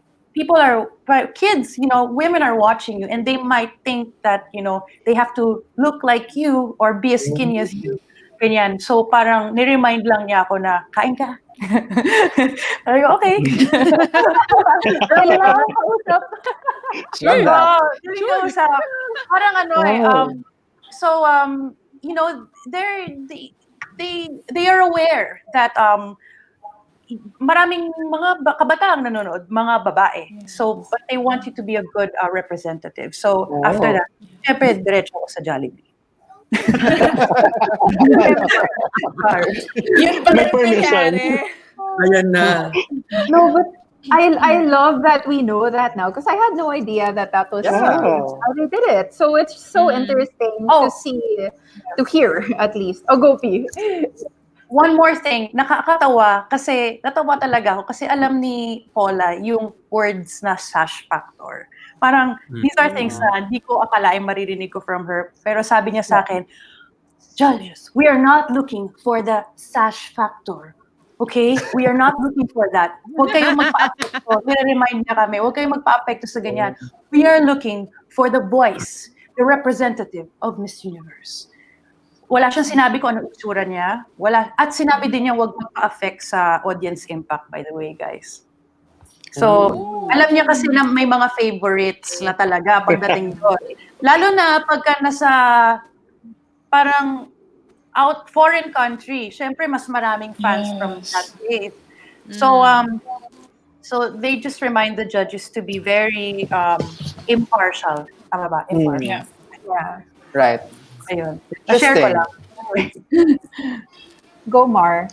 S3: kids, women are watching you, and they might think that they have to look like you or be as skinny as you. Ganyan. So parang ni-remind lang niya ako na kain ka. Sabi ko, okay. Kailangan kausap.
S6: Love that.
S3: Galing kausap. Parang so they are aware that maraming mga kabataang nanonood, mga babae. So, but they want you to be a good representative. So, after that, syempre, diretso ako sa Jollibee.
S2: Yun pa
S7: May
S2: rin
S7: permission.
S2: nangyari.
S4: Ayan na.
S1: No, but I love that we know that now, because I had no idea that was how they did it. So it's so interesting to see, to hear at least. Go P.
S3: One more thing, nakakatawa kasi natawa talaga ako kasi alam ni Paula yung words na sash factor. Parang these are things na hindi ko akalain maririnig ko from her. Pero sabi niya sa akin, judges, we are not looking for the sash factor. Okay? We are not looking for that. Huwag kayong magpa-apekto. Nire-remind niya kami, huwag kayong magpa-apekto sa ganyan. We are looking for the voice, the representative of Miss Universe. Wala siyang sinabi kung anong itsura niya. Wala. At sinabi din niya huwag magpa-affect sa audience impact, by the way, guys. So, alam niya kasi na may mga favorites na talaga pagdating doon. Lalo na pagka nasa parang foreign country, syempre mas maraming fans from that place. So, so they just remind the judges to be very impartial. Tama ba? Impartial.
S1: Yeah.
S6: Right.
S3: Ayun. Na-share ko lang.
S1: Go Mar.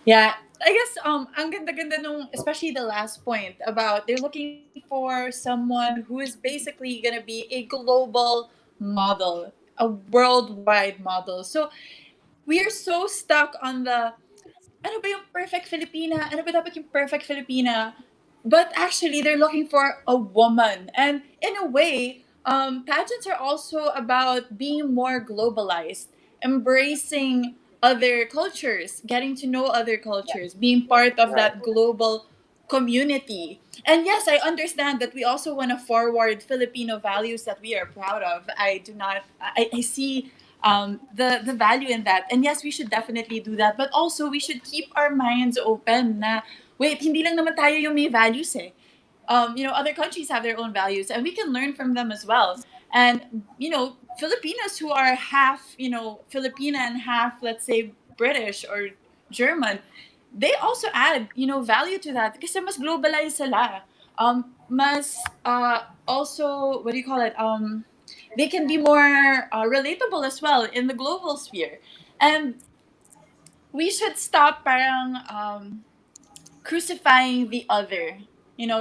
S2: Yeah. I guess ang ganda-ganda nung, especially the last point about they're looking for someone who is basically gonna be a global model, a worldwide model. So we are so stuck on the ano ba yung perfect Filipina? Ano ba dapat yung perfect Filipina? But actually, they're looking for a woman. And in a way, pageants are also about being more globalized, embracing other cultures, getting to know other cultures, being part of that global community. And yes, I understand that we also want to forward Filipino values that we are proud of. I see the value in that. And yes, we should definitely do that. But also, we should keep our minds open na, wait, hindi lang naman tayo yung may values eh. Other countries have their own values and we can learn from them as well. And, Filipinos who are half, Filipina and half, let's say, British or German, they also add, value to that kasi mas globalized sila. Also, what do you call it? They can be more relatable as well in the global sphere. And we should stop parang crucifying the other.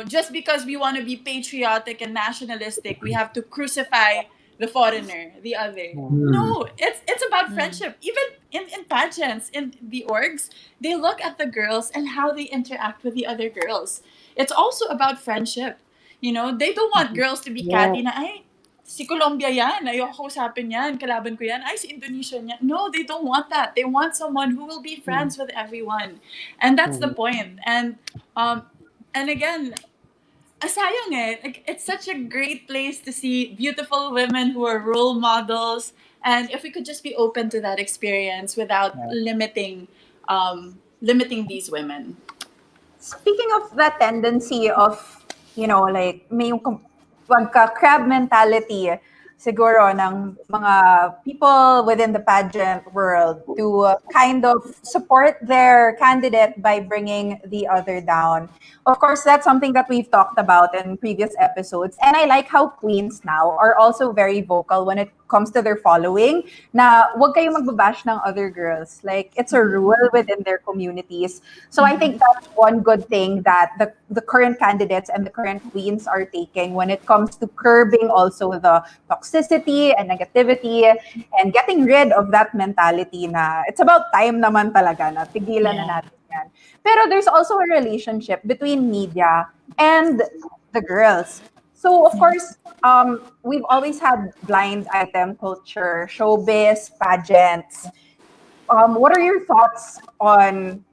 S2: Just because we want to be patriotic and nationalistic, we have to crucify the foreigner, the other. No, it's about friendship. Even in pageants, in the orgs, they look at the girls and how they interact with the other girls. It's also about friendship. They don't want girls to be catty na, ay, si Colombia yan, ayoko kausapin yan, kalaban ko yan, ay, si Indonesia yan. No, they don't want that. They want someone who will be friends with everyone. And that's the point. And again, sayang eh. It's such a great place to see beautiful women who are role models. And if we could just be open to that experience without limiting these women.
S1: Speaking of that tendency of, may yung pagka-crab mentality siguro ng mga people within the pageant world to kind of support their candidate by bringing the other down. Of course, that's something that we've talked about in previous episodes. And I like how queens now are also very vocal when it comes to their following na wag kayong magbabash ng other girls. Like, it's a rule within their communities. So I think that's one good thing that the current candidates and the current queens are taking when it comes to curbing also the toxicity and negativity and getting rid of that mentality na it's about time naman talaga na tigilan na natin yan. Pero there's also a relationship between media and the girls. So, of course, we've always had blind item culture, showbiz, pageants. What are your thoughts on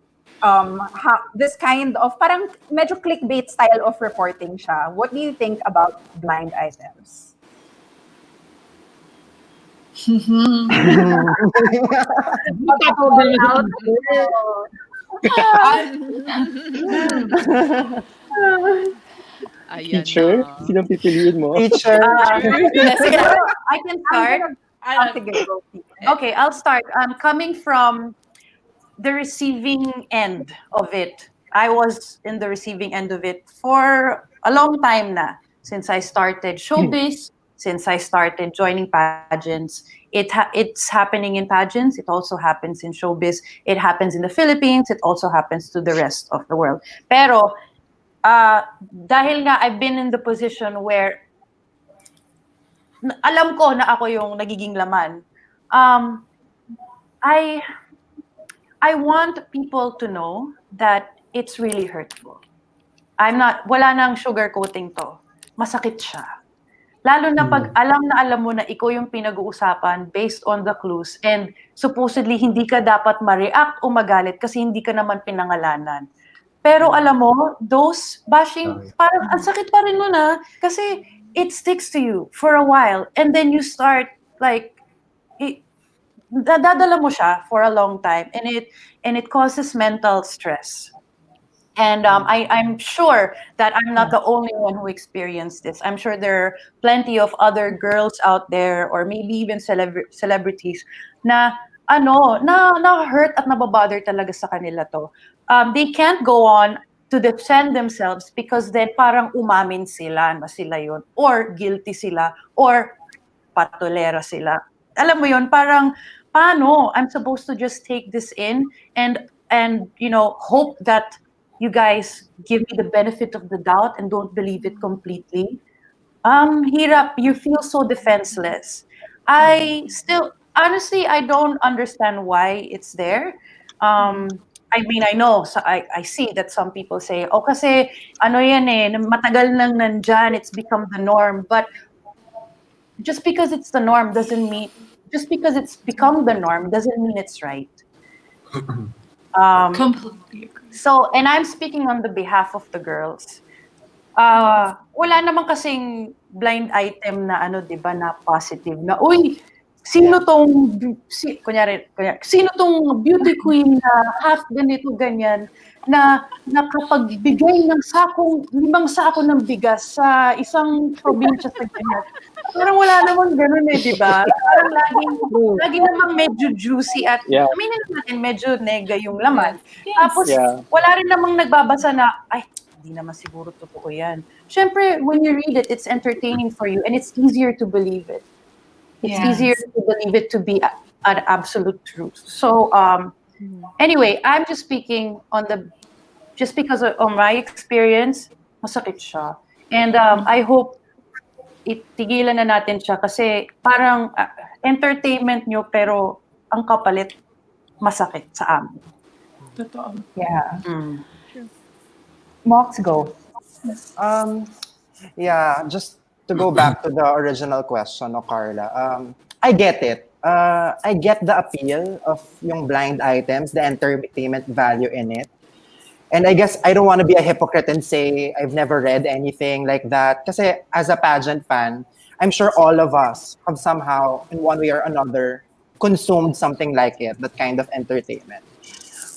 S1: this kind of parang medyo clickbait style of reporting siya. What do you think about blind items?
S8: Ayan
S7: Teacher?
S8: na.
S7: Sinong pipiliin mo?
S6: Teacher.
S3: I can start.
S1: Sige, go.
S3: Okay, I'll start. Coming from the receiving end of it. I was in the receiving end of it for a long time na. Since I started showbiz, since I started joining pageants. It's happening in pageants. It also happens in showbiz. It happens in the Philippines. It also happens to the rest of the world. Pero, dahil nga I've been in the position where alam ko na ako yung nagiging laman, I want people to know that it's really hurtful. Wala nang sugarcoating to. Masakit siya. Lalo na pag alam mo na ikaw yung pinag-uusapan based on the clues and supposedly hindi ka dapat ma-react o magalit kasi hindi ka naman pinangalanan. Pero alam mo, those bashing, parang ang sakit pa rin nun kasi it sticks to you for a while and then you start like, dadala mo siya for a long time and it causes mental stress. And I'm sure that I'm not the only one who experienced this. I'm sure there are plenty of other girls out there or maybe even celebrities na hurt at nababother talaga sa kanila to. They can't go on to defend themselves because then parang umamin sila na sila yun or guilty sila or patolera sila. Alam mo yun, parang paano? I'm supposed to just take this in and hope that you guys give me the benefit of the doubt and don't believe it completely. Hirap, you feel so defenseless. Honestly, I don't understand why it's there. I mean, I know, I see that some people say, kasi matagal nang nandyan, it's become the norm. But just because it's the norm just because it's become the norm doesn't mean it's right.
S2: Completely agree.
S3: So, and I'm speaking on the behalf of the girls. Wala naman kasing blind item na diba, na positive na, uy, sino tong beauty queen na half ganito ganyan na nakapagbigay ng 5 sako ng bigas sa isang probinsya sa ganyan. Parang wala naman ganun di ba? Parang lagi namang medyo juicy at aminin natin medyo nega yung laman. Tapos wala rin namang nagbabasa na, ay, hindi naman siguro totoo yan. Siyempre, when you read it, it's entertaining for you and it's easier to believe it. It's easier to believe it to be an absolute truth. So, anyway, I'm just speaking just because of my experience, masakit siya. And I hope itigilan na natin siya kasi parang entertainment nyo pero ang kapalit masakit sa amin.
S2: Totoo.
S1: Yeah. Mox, go.
S6: Just to go back to the original question, Carla. I get it. I get the appeal of yung blind items, the entertainment value in it. And I guess I don't want to be a hypocrite and say I've never read anything like that. Kasi as a pageant fan, I'm sure all of us have somehow, in one way or another, consumed something like it, that kind of entertainment.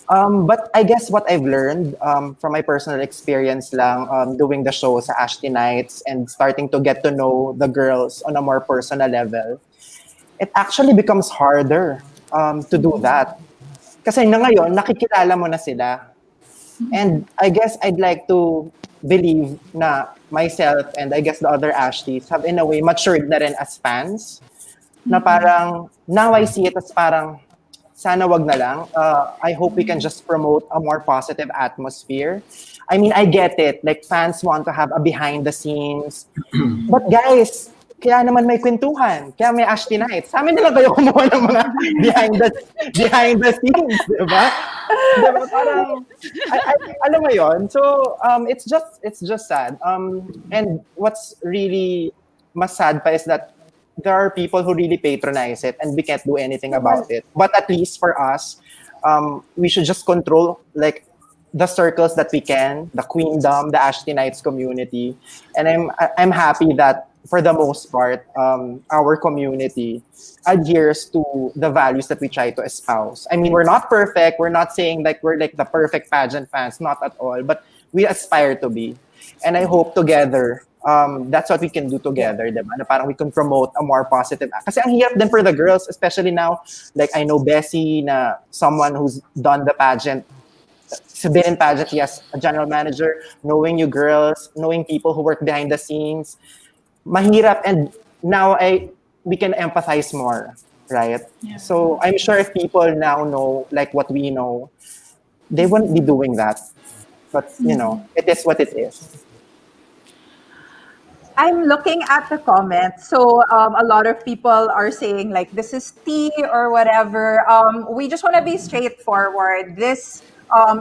S6: But I guess what I've learned from my personal experience lang doing the show sa Ashtie Nights and starting to get to know the girls on a more personal level, it actually becomes harder to do that. Kasi na ngayon, nakikilala mo na sila. And I guess I'd like to believe na myself and I guess the other Ashties have in a way matured na rin as fans. Na parang, now I see it as parang, sana wag na lang. I hope we can just promote a more positive atmosphere. I mean, I get it. Like, fans want to have a behind the scenes. But guys, kaya naman may Queentuhan. Kaya may Ashtie Nights. Sa amin na lang kayo kumuha ng mga behind the scenes, diba? Diba? Parang, alam mo yun? So, it's just sad. And what's really mas sad pa is that there are people who really patronize it and we can't do anything about it. But at least for us, we should just control like the circles that we can, the Queendom, the Ashtenites community. And I'm happy that for the most part, our community adheres to the values that we try to espouse. I mean, we're not perfect. We're not saying like we're like the perfect pageant fans, not at all, but we aspire to be. And I hope together, that's what we can do together, diba? Na parang we can promote a more positive. Kasi ang hirap din for the girls, especially now. Like I know Bessie, na someone who's done the pageant, been in pageantry as a general manager, knowing you girls, knowing people who work behind the scenes. Mahirap, and now we can empathize more, right?
S2: Yeah.
S6: So I'm sure if people now know like what we know, they wouldn't be doing that. But you know, it is what it is.
S1: I'm looking at the comments. So a lot of people are saying like this is tea or whatever. We just want to be straightforward. This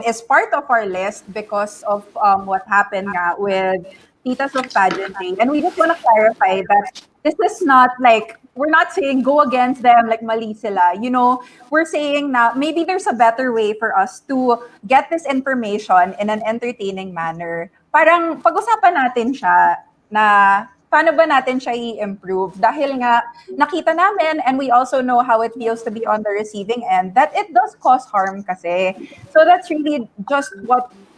S1: is part of our list because of what happened nga with Titas of Pageantry. And we just want to clarify that this is not like, we're not saying go against them like mali sila. You know, we're saying na maybe there's a better way for us to get this information in an entertaining manner. Parang pag-usapan natin siya na paano ba natin siya i-improve? Dahil nga nakita namin and we also know how it feels to be on the receiving end that it does cause harm kasi. So that's really just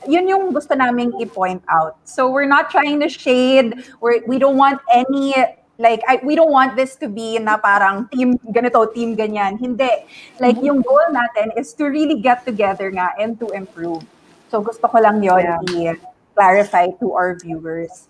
S1: yun yung gusto naming i-point out. So we're not trying to shade, we don't want any, like, we don't want this to be na parang team ganito, team ganyan. Hindi. Like, yung goal natin is to really get together nga and to improve. So gusto ko lang yun i-clarify to our viewers.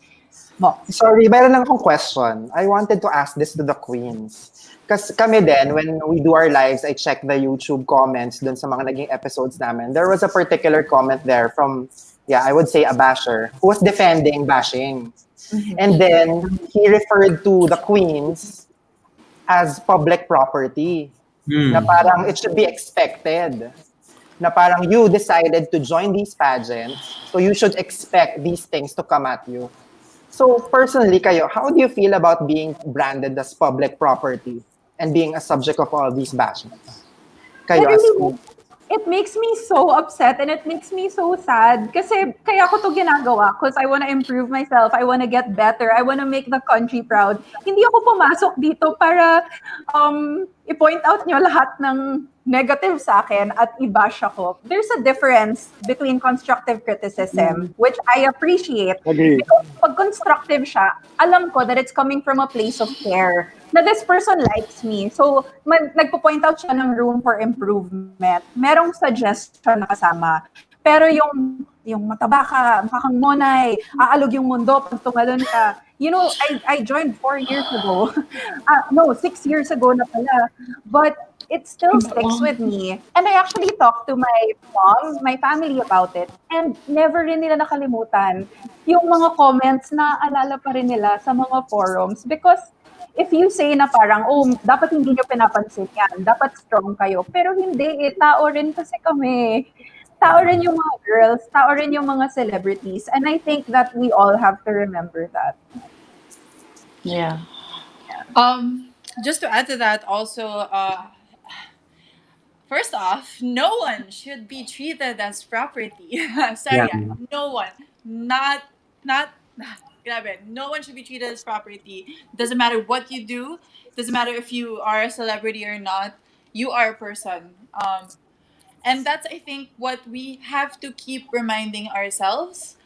S6: Sorry, meron lang akong question. I wanted to ask this to the queens. Kasi kami din, when we do our lives, I check the YouTube comments dun sa mga naging episodes namin. There was a particular comment there from, I would say a basher, who was defending bashing. And then, he referred to the queens as public property. Na parang it should be expected. Na parang you decided to join these pageants, so you should expect these things to come at you. So personally, kayo, how do you feel about being branded as public property and being a subject of all these bashings? Kayo as queen.
S1: It makes me so upset and it makes me so sad kasi kaya ko to ginagawa because I want to improve myself, I want to get better, I want to make the country proud. Hindi ako pumasok dito para i-point out nyo lahat ng negative sa akin at i-bash ako. There's a difference between constructive criticism, which I appreciate.
S7: Agree.
S1: Because pag constructive siya, alam ko that it's coming from a place of care. Na this person likes me. So, nagpo-point out siya ng room for improvement. Merong suggestion na kasama. Pero yung mataba ka, mukha kang monay, aalog yung mundo pag tumalon ka. You know, I joined 4 years ago. 6 years ago na pala. But it still sticks with me. And I actually talked to my mom, my family about it. And never rin nila nakalimutan yung mga comments na alala pa rin nila sa mga forums. Because if you say na parang, dapat hindi nyo pinapansin yan, dapat strong kayo. Pero hindi, tao rin kasi kami. Tao rin yung mga girls, tao rin yung mga celebrities. And I think that we all have to remember that.
S3: Yeah.
S2: Just to add to that also, first off, no one should be treated as property. Sorry, no one. Not grabe. No one should be treated as property. Doesn't matter what you do. Doesn't matter if you are a celebrity or not. You are a person. And that's, I think, what we have to keep reminding ourselves.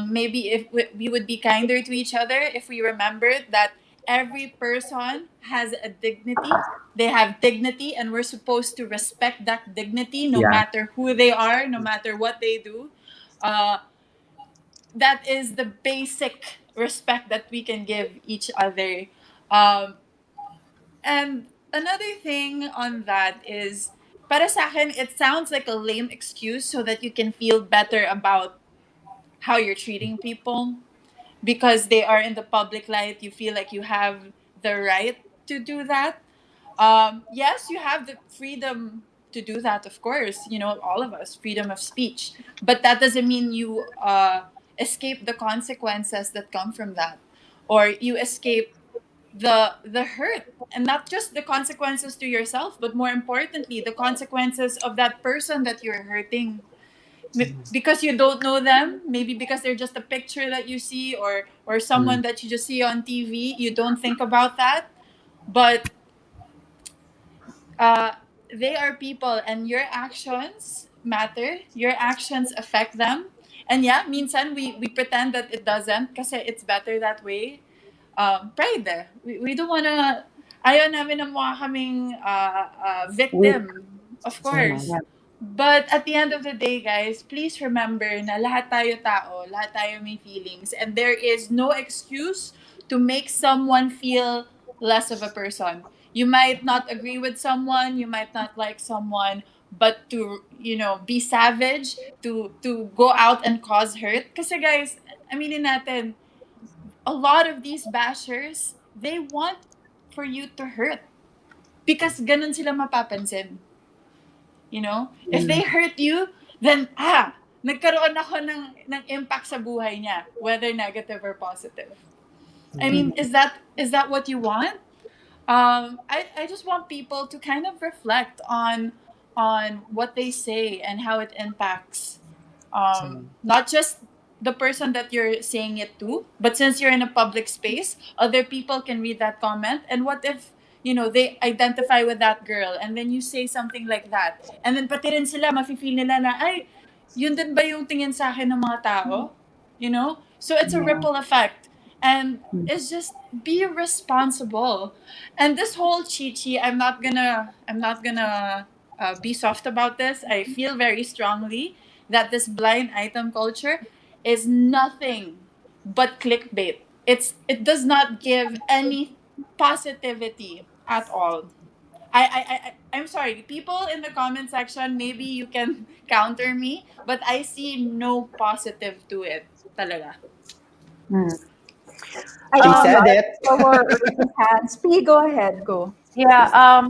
S2: Maybe if we would be kinder to each other if we remembered that every person has a dignity. They have dignity, and we're supposed to respect that dignity no matter who they are, no matter what they do. That is the basic respect that we can give each other. And another thing on that is, para sa akin, it sounds like a lame excuse so that you can feel better about how you're treating people. Because they are in the public light, you feel like you have the right to do that. Yes, you have the freedom to do that, of course. You know, all of us, freedom of speech. But that doesn't mean you escape the consequences that come from that. Or you escape the hurt. And not just the consequences to yourself, but more importantly, the consequences of that person that you're hurting. because you don't know them, maybe because they're just a picture that you see, or someone that you just see on TV, you don't think about that. But they are people, and your actions matter. Your actions affect them. And yeah, minsan we pretend that it doesn't kasi it's better that way. Pride eh. We don't wanna, ayaw namin na mukha kaming victim, of course. But at the end of the day, guys, please remember na lahat tayo tao, lahat tayo may feelings, and there is no excuse to make someone feel less of a person. You might not agree with someone, you might not like someone, but to, be savage, to go out and cause hurt. Kasi guys, aminin natin, a lot of these bashers, they want for you to hurt. Because ganun sila mapapansin. If they hurt you, then, nagkaroon ako ng impact sa buhay niya, whether negative or positive. I mean, is that what you want? I just want people to kind of reflect on what they say and how it impacts not just the person that you're saying it to, but since you're in a public space, other people can read that comment. And what if, they identify with that girl, and then you say something like that, and then pati rin sila mafe-feel nila na, ay, yun din ba yung tingin sa akin ng mga tao? So it's a ripple effect. And it's just be responsible. And this whole chichi, I'm not gonna be soft about this. I feel very strongly that this blind item culture is nothing but clickbait. It does not give any positivity at all. I'm sorry, people in the comment section, maybe you can counter me, but I see no positive to it. Talaga.
S6: She said it.
S1: Hands. P, go ahead. Go.
S3: Yeah.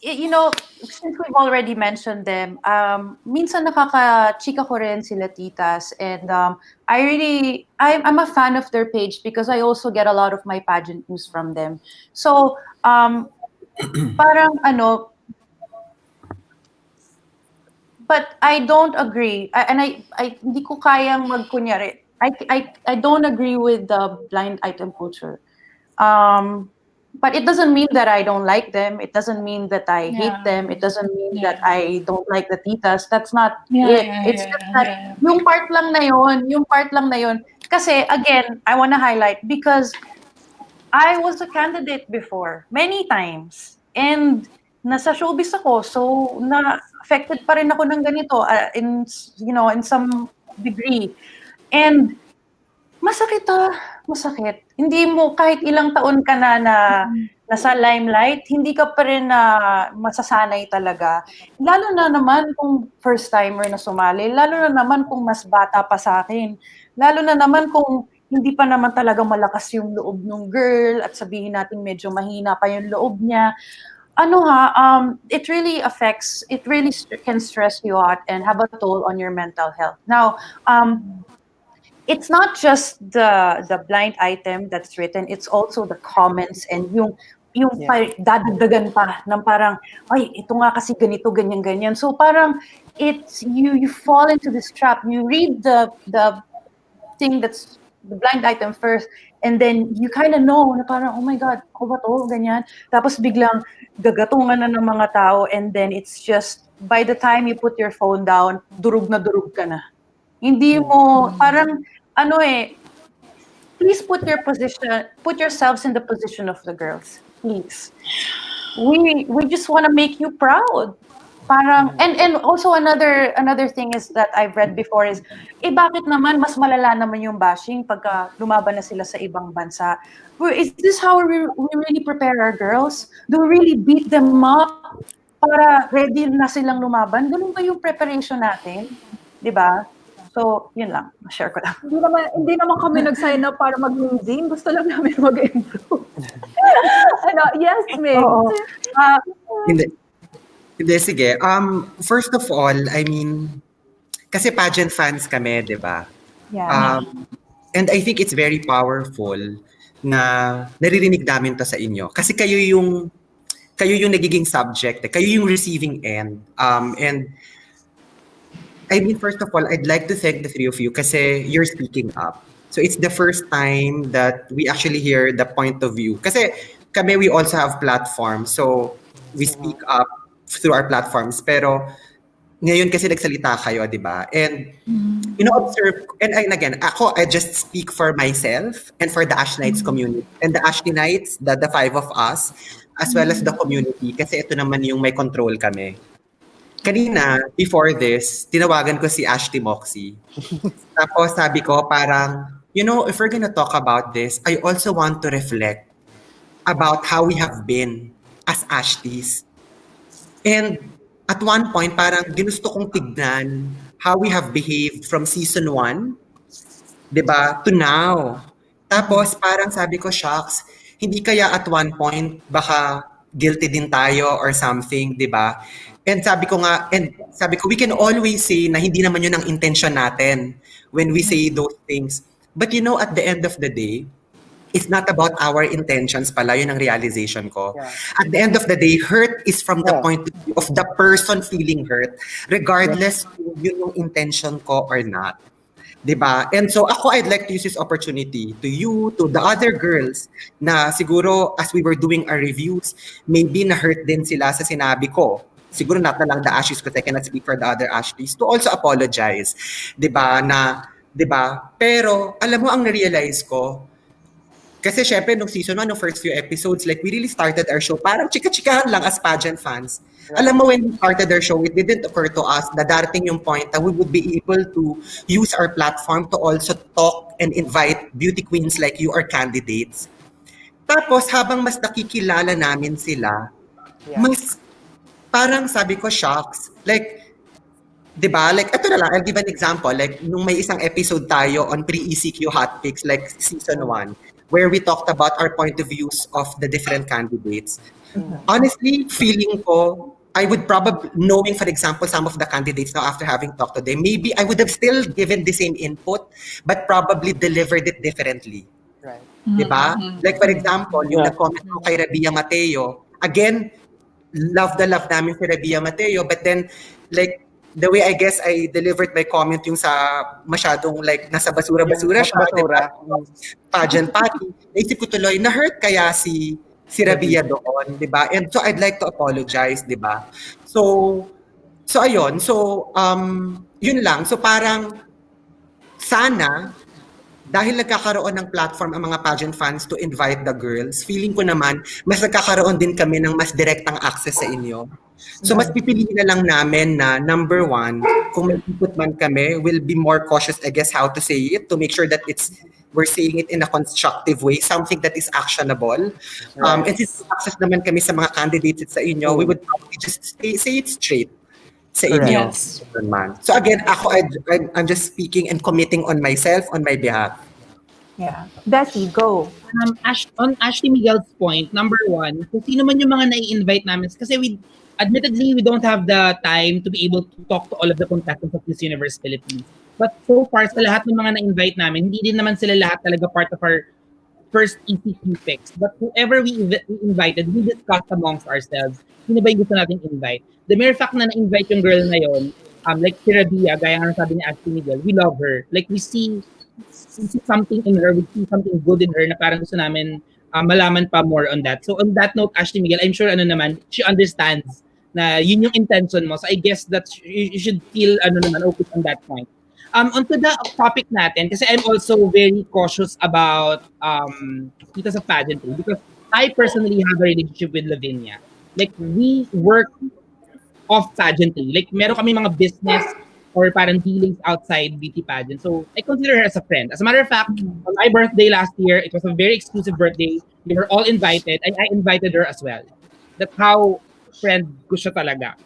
S3: Since we've already mentioned them, minsan nakaka-chika ko rin sila titas, and I'm a fan of their page because I also get a lot of my pageant news from them. So, parang but I don't agree, and I hindi ko kayang magkunyari. I don't agree with the blind item culture. But it doesn't mean that I don't like them. It doesn't mean that I hate them. It doesn't mean that I don't like the titas. That's not it. It's just that yung part lang na yun. Kasi again, I want to highlight because I was a candidate before many times, and nasa showbiz ako, so na-affected pa rin ako ng ganito in some degree. And masakit. Hindi mo, kahit ilang taon ka na nasa limelight, hindi ka pa rin na masasanay talaga. Lalo na naman kung first timer na sumali, lalo na naman kung mas bata pa sa akin, lalo na naman kung hindi pa naman talaga malakas yung loob ng girl at sabihin natin medyo mahina pa yung loob niya. It really can stress you out and have a toll on your mental health. Now, it's not just the blind item that's written, it's also the comments and yung dadagdagan pa ng parang, ay, ito nga kasi ganito, ganyan. So parang it's you fall into this trap. You read the thing that's the blind item first, and then you kind of know na parang, oh my God, ako ba to? Ganyan. Tapos biglang gagatungan na ng mga tao, and then it's just, by the time you put your phone down, durug na durug ka na. Hindi mo, parang, please put yourselves in the position of the girls. Please. We just want to make you proud. Parang, and also another thing is that I've read before is, bakit naman mas malala naman yung bashing pagka lumaban na sila sa ibang bansa? Is this how we really prepare our girls? Do we really beat them up para ready na silang lumaban? Ganun ba yung preparation natin? Diba? So, yun lang. Share ko lang.
S1: Hindi naman kami nag-sign up para mag-losing. Gusto lang namin mag-improve. Yes, Meg.
S4: Hindi, sige. First of all, I mean, kasi pageant fans kami, di ba?
S1: Yeah.
S4: And I think it's very powerful na naririnig namin to sa inyo. Kasi kayo yung nagiging subject, kayo yung receiving end. And I mean, first of all, I'd like to thank the three of you kasi you're speaking up. So it's the first time that we actually hear the point of view. Kasi kami, we also have platforms. So we speak up through our platforms. Pero ngayon kasi nagsalita kayo, di ba? And, observe, and again, I just speak for myself and for the Ashnites community. And the Ashnites, the five of us, as well as the community, kasi ito naman yung may control kami. Kanina, before this, tinawagan ko si Ashtie Moxie. Tapos sabi ko parang, if we're gonna talk about this, I also want to reflect about how we have been as Ashties. And at one point, parang ginusto kong tignan how we have behaved from season 1, diba, to now. Tapos parang sabi ko, shucks, hindi kaya at one point baka guilty din tayo or something, diba? And sabi ko, we can always say na hindi naman yun ang intention natin when we say those things. But at the end of the day, it's not about our intentions pala, yun ang realization ko. Yeah. At the end of the day, hurt is from the point of view of the person feeling hurt, regardless kung yun yung intention ko or not. Diba? And so I'd like to use this opportunity to you, to the other girls na siguro as we were doing our reviews, maybe na-hurt din sila sa sinabi ko. Siguro not na lang the Ashties because I cannot speak for the other Ashties, to also apologize. Diba? Pero, alam mo, ang na-realize ko, kasi syempre, nung season 1, nung first few episodes, like, we really started our show, parang chika-chikahan lang as pageant fans. Right. Alam mo, when we started our show, it didn't occur to us na darating yung point that we would be able to use our platform to also talk and invite beauty queens like you or candidates. Tapos, habang mas nakikilala namin sila, mas parang sabi ko, shocks. Like, diba? Like, ito na lang, I'll give an example. Like, nung may isang episode tayo on pre-ECQ hot picks, like season 1, where we talked about our point of views of the different candidates. Honestly, feeling ko, I would probably, knowing, for example, some of the candidates now after having talked to them, maybe I would have still given the same input, but probably delivered it differently. Right. Diba? Like, for example, yung nag-comment ko kay Rabia Mateo, again, love namin si Rabia Mateo, but then, like, the way I guess I delivered my comment yung sa masyadong like nasa basura-basura siya.
S6: Basura.
S4: Pageant party. Naisip ko tuloy, na-hurt kaya si Rabia doon, di ba? And so I'd like to apologize, di ba? So ayun. So, yun lang. So parang sana, dahil nagkakaroon ng platform ang mga pageant fans to invite the girls, feeling ko naman, mas nagkakaroon din kami ng mas direktang access sa inyo. So mas pipiliin na lang namin na number 1, kung may input man kami, we'll be more cautious, I guess, how to say it to make sure that we're saying it in a constructive way, something that is actionable. Right. And since access naman kami sa mga candidates sa inyo, we would probably just say it straight sa inyo. Yes. So again, I'm just speaking and committing on myself, on my behalf.
S1: Yeah. Desi, go.
S5: On Ashtie Miguel's point, number 1, kung sino man yung mga nai-invite namin, kasi admittedly, we don't have the time to be able to talk to all of the contestants of Miss Universe Philippines. But so far, sa lahat ng mga na-invite namin, hindi din naman sila lahat talaga part of our first ECQ picks. But whoever we invited, we discussed amongst ourselves, sino ba yung gusto natin invite. The mere fact na na-invite yung girl na yon, like si Rabia, gaya nga sabi ni Ashtie Miguel, we love her. Like we see something in her, we see something good in her na parang gusto namin malaman pa more on that. So on that note, Ashtie Miguel, I'm sure she understands na yun yung intention mo. So I guess that you should feel open on that point. Onto the topic natin, kasi I'm also very cautious about dito sa pageantry because I personally have a relationship with Lavinia. Like, we work off pageantry. Like, meron kami mga business or parang dealings outside beauty pageant. So, I consider her as a friend. As a matter of fact, on my birthday last year, it was a very exclusive birthday. We were all invited, and I invited her as well. That's how friend ko siya talaga.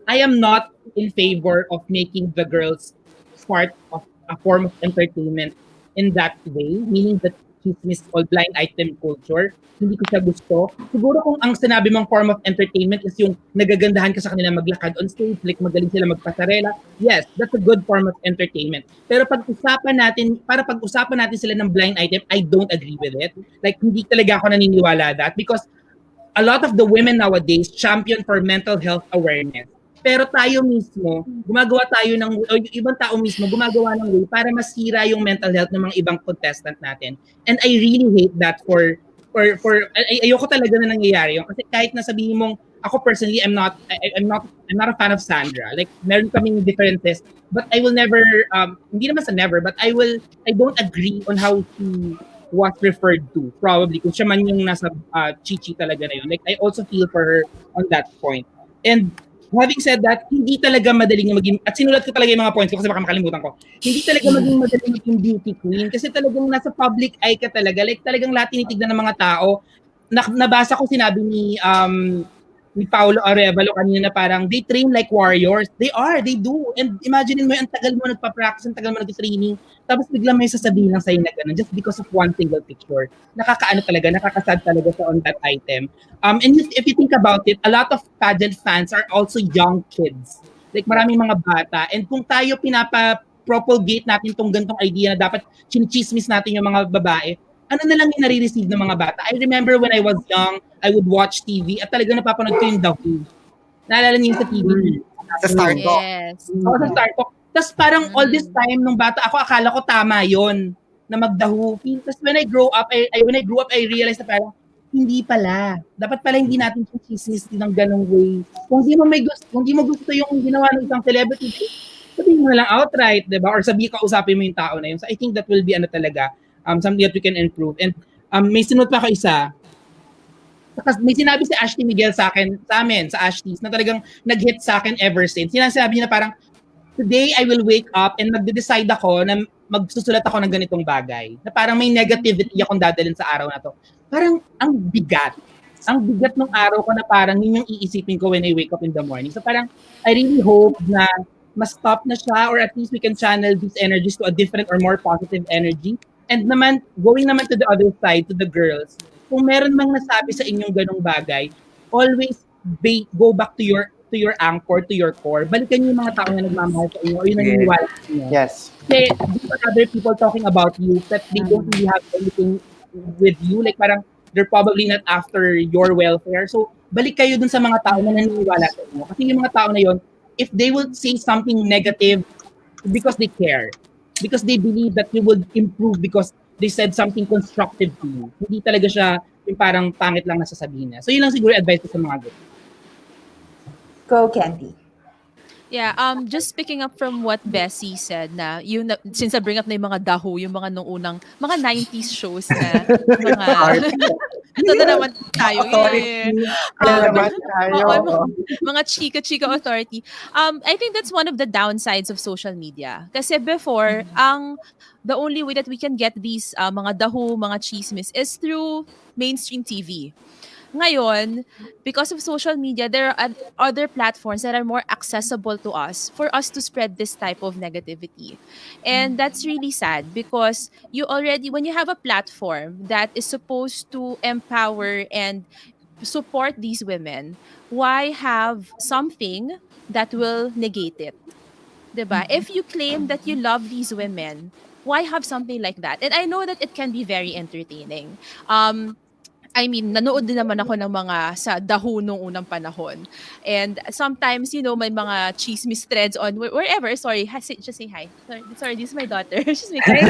S5: I am not in favor of making the girls part of a form of entertainment in that way, meaning that chismis or blind item culture. Hindi ko siya gusto. Siguro kung ang sinabi mong form of entertainment is yung nagagandahan ka sa kanila maglakad on stage, like magaling sila magpasarela, yes, that's a good form of entertainment. Pero pag-usapan natin sila ng blind item, I don't agree with it. Like, hindi talaga ako naniniwala that because a lot of the women nowadays champion for mental health awareness. Pero tayo mismo, gumagawa tayo ng, o yung ibang tao mismo, gumagawa ng way para masira yung mental health ng mga ibang contestant natin. And I really hate that ayoko talaga na nangyayari yun. Kasi kahit na sabihin mong, ako personally, I'm not a fan of Sandra. Like, meron kaming differences, but I will never, hindi naman sa never, but I don't agree on how she was referred to, probably, kung siya man yung nasa chichi talaga na yun. Like, I also feel for her on that point. And having said that, hindi talaga madaling maging, at sinulat ko talaga yung mga points ko kasi baka makalimutan ko, hindi talaga maging madaling maging beauty queen kasi talagang nasa public eye ka talaga. Like, talagang lahat tinitignan ng mga tao. Nabasa ko sinabi ni Paolo Arevalo kanina na parang they train like warriors. They do. And imagine mo, ang tagal mo nagpa-practice, ang tagal mo nag-training, tapos biglang may sasabihin lang sa'yo na gano'n just because of one single picture. Nakakaano talaga, nakakasad talaga sa on that item. And if you think about it, a lot of pageant fans are also young kids. Like maraming mga bata. And kung tayo pinapa-propagate natin tong gantong idea na dapat chinichismis natin yung mga babae, ano na lang yung nare-receive ng mga bata. I remember when I was young, I would watch TV at talaga napapanood ko yung The Who. Naalala niyo yung sa TV?
S4: Sa Star Talk.
S8: Yes.
S5: Sa Star Talk. Tapos parang all this time nung bata ako, akala ko tama yon na mag-The Who. Tapos when I grew up, I realized na parang hindi pala. Dapat pala hindi natin chismis ng ganong way. Kung di mo gusto yung ginawa ng isang celebrity, sabihin mo na lang outright, diba? Or kausapin mo yung tao na yun. So I think that will be talaga, something that we can improve. And may sinunod pa ako isa. May sinabi si Ashtie Miguel sa amin, sa Ashties, na talagang nag-hit sa akin ever since. Sinasabi niya na parang, today I will wake up and magde-decide ako na magsusulat ako ng ganitong bagay. Na parang may negativity akong dadalhin sa araw na to. Parang ang bigat. Ang bigat ng araw ko na parang yun yung iisipin ko when I wake up in the morning. So parang I really hope na ma-stop na siya or at least we can channel these energies to a different or more positive energy. And naman, going naman to the other side, to the girls, kung meron mang nasabi sa inyong ganong bagay, always go back to your anchor, to your core. Balikan yung mga tao na nagmamahal sa inyo o yung naniniwala sa inyo.
S6: Yes.
S5: Kasi these are other people talking about you that they don't really have anything with you. Like parang they're probably not after your welfare. So balik kayo dun sa mga tao na naniniwala sa inyo. Kasi yung mga tao na yon, if they will say something negative because they care, because they believe that you would improve because they said something constructive to you. Hindi talaga siya yung parang pangit lang na sasabihin niya. So yun lang siguro advice ko sa mga girls.
S1: Go, Candy.
S8: Yeah, just picking up from what Bessie said na, since I bring up na yung mga daho, yung mga nung unang, mga 90s shows na, mga, ito na naman tayo. Mga chika-chika authority. I think that's one of the downsides of social media. Kasi before, the only way that we can get these mga daho, mga chismis is through mainstream TV. Ngayon, because of social media, there are other platforms that are more accessible to us for us to spread this type of negativity. And that's really sad because when you have a platform that is supposed to empower and support these women, why have something that will negate it? Diba? If you claim that you love these women, why have something like that? And I know that it can be very entertaining. I mean, nanood din naman ako ng mga sa daho nung unang panahon. And sometimes, may mga chismis threads on wherever. Sorry, just say hi. Sorry, this is my daughter. She's making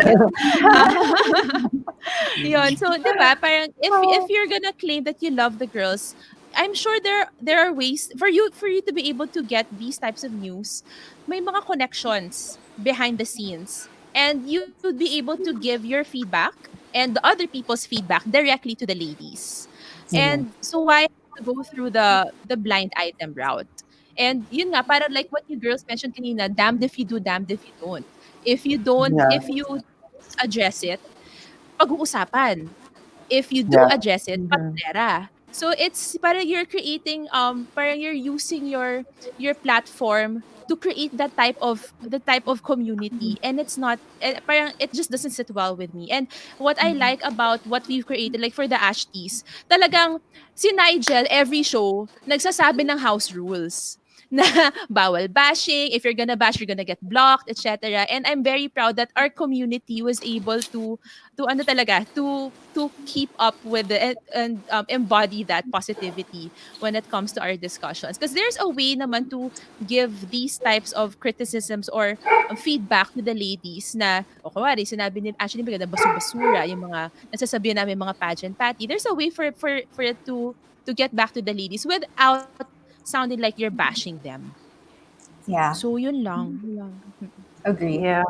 S8: yun. So, diba, parang if you're gonna claim that you love the girls, I'm sure there are ways for you to be able to get these types of news. May mga connections behind the scenes. And you would be able to give your feedback and the other people's feedback directly to the ladies. And so why to go through the blind item route? And yun nga, para like what you girls mentioned kanina, damned if you do, damned if you don't. If you address it, pag-uusapan. If you do address it, patera. So it's parang you're creating parang you're using your platform to create the type of community, and it's not parang it just doesn't sit well with me. And what I like about what we've created, like for the Ashties, talagang si Nigel every show nagsasabi ng house rules. na bawal bashing. If you're gonna bash, you're gonna get blocked, etc. And I'm very proud that our community was able to ano talaga to keep up with it and embody that positivity when it comes to our discussions. Because there's a way naman to give these types of criticisms or feedback to the ladies na, o kunwari, sinabi ni actually maganda basu-basura, yung mga nasasabihan namin mga pageant patty. There's a way for it to get back to the ladies without sounding like you're bashing them.
S1: Yeah,
S8: So yun lang.
S1: agree.
S3: Yeah.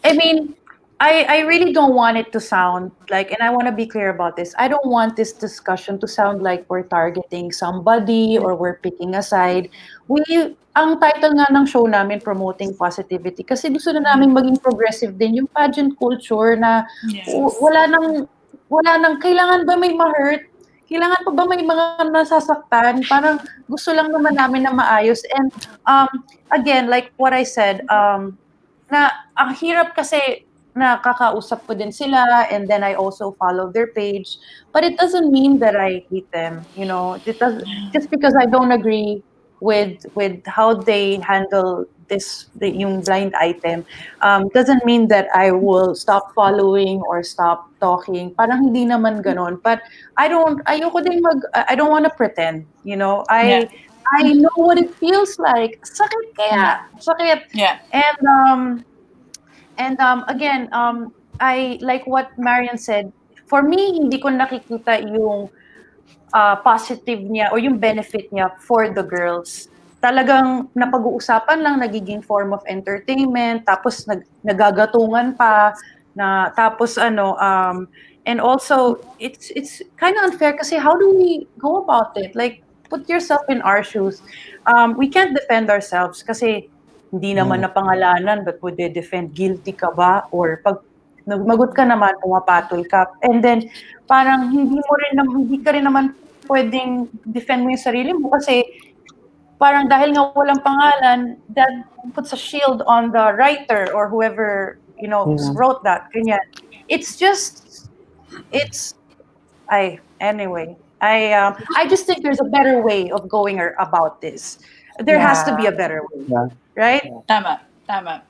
S3: I mean, I really don't want it to sound like, and I want to be clear about this. I don't want this discussion to sound like we're targeting somebody or we're picking a side. Ang title nga ng show namin, Promoting Positivity, kasi gusto na namin maging progressive din yung pageant culture na wala nang, kailangan ba may ma-hurt? Kailangan pa ba may mga nasasaktan? Parang gusto lang naman namin na maayos. And again, like what I said, na ang hirap kasi nakakausap ko din sila and then I also follow their page. But it doesn't mean that I hate them, you know. It does, just because I don't agree with how they handle yung blind item doesn't mean that I will stop following or stop talking. Parang hindi naman ganon. But I don't want to pretend, you know. I know what it feels like. Sakit kaya. Sakit.
S2: Yeah.
S3: And again, I like what Marian said. For me, hindi ko nakikita yung positive niya or yung benefit niya for the girls. Talagang napag-uusapan lang, nagiging form of entertainment, tapos nagagatungan pa, na tapos and also it's kind of unfair kasi how do we go about it? Like, put yourself in our shoes. We can't defend ourselves kasi hindi naman na pangalanan, but would they defend? Guilty ka ba? Or pag nagmagot ka naman, pumapatol ka. And then, parang hindi ka rin naman pwedeng defend mo yung sarili mo kasi parang dahil nga walang pangalan, that puts a shield on the writer or whoever, you know, wrote that. Ganyan. Anyway. I just think there's a better way of going about this. There has to be a better way.
S6: Yeah.
S3: Right?
S2: Tama.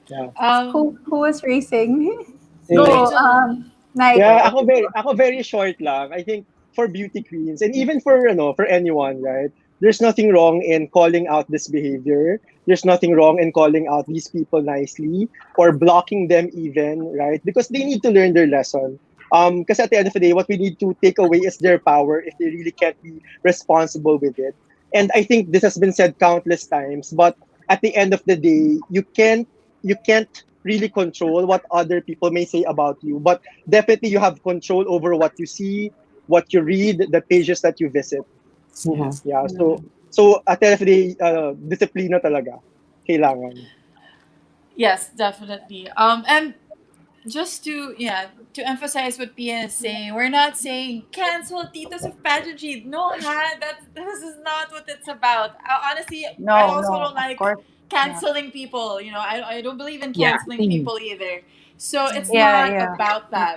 S6: Yeah.
S1: Who was racing?
S6: Yeah.
S1: Go, Nike.
S7: Yeah, ako very short lang. I think for beauty queens and even for for anyone, right? There's nothing wrong in calling out this behavior. There's nothing wrong in calling out these people nicely or blocking them even, right? Because they need to learn their lesson. Because at the end of the day, what we need to take away is their power if they really can't be responsible with it. And I think this has been said countless times, but at the end of the day, you can't really control what other people may say about you, but definitely you have control over what you see, what you read, the pages that you visit. Yeah, so at the end of the day, disiplina talaga kailangan.
S2: Yes, definitely. And just to emphasize what Pia is saying, we're not saying cancel Titos of Pageantry. No, this is not what it's about. Honestly, I also don't like canceling people. You know, I don't believe in canceling people either. So it's not about that.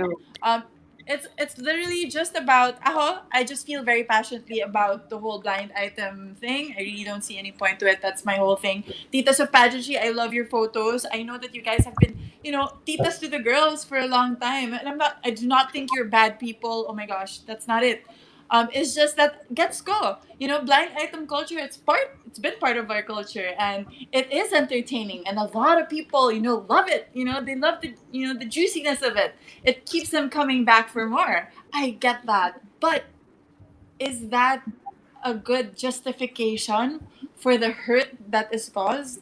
S2: It's literally just about I just feel very passionately about the whole blind item thing. I really don't see any point to it. That's my whole thing. Titas of Pageantry, I love your photos. I know that you guys have been, titas to the girls for a long time. And I do not think you're bad people. Oh my gosh, that's not it. It's just that let's go. Blind item culture, it's been part of our culture and it is entertaining and a lot of people, love it. They love the juiciness of it. It keeps them coming back for more. I get that. But is that a good justification for the hurt that is caused?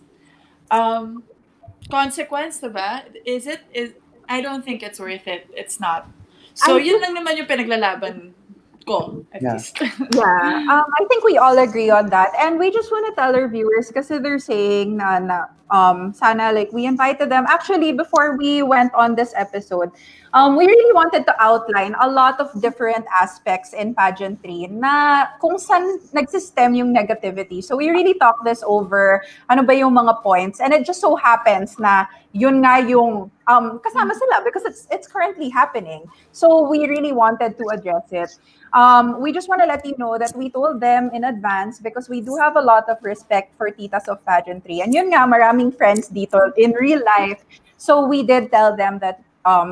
S2: Consequence, diba? I don't think it's worth it. It's not. So yun lang naman yung pinaglalaban ko, at least.
S1: I think we all agree on that. And we just want to tell our viewers kasi they're saying na sana like we invited them. Actually, before we went on this episode, we really really wanted to outline a lot of different aspects in pageantry na kung saan nagsistem yung negativity. So we really talked this over, ano ba yung mga points, and it just so happens na yun nga yung kasama sila because it's currently happening. So we really wanted to address it. We just want to let you know that we told them in advance because we do have a lot of respect for titas of pageantry. And yun nga, maraming friends dito in real life. So we did tell them that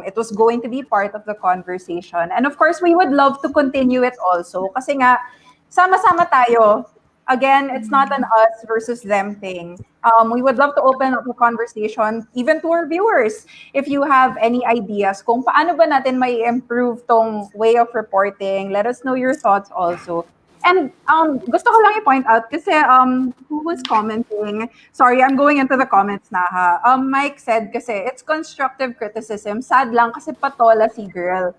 S1: it was going to be part of the conversation. And of course, we would love to continue it also. Kasi nga, sama-sama tayo. Again, it's not an us versus them thing. We would love to open up a conversation even to our viewers. If you have any ideas kung paano ba natin may improve tong way of reporting, let us know your thoughts also. And gusto ko lang i-point out kasi who was commenting? Sorry, I'm going into the comments na ha. Mike said kasi it's constructive criticism. Sad lang kasi patola si girl.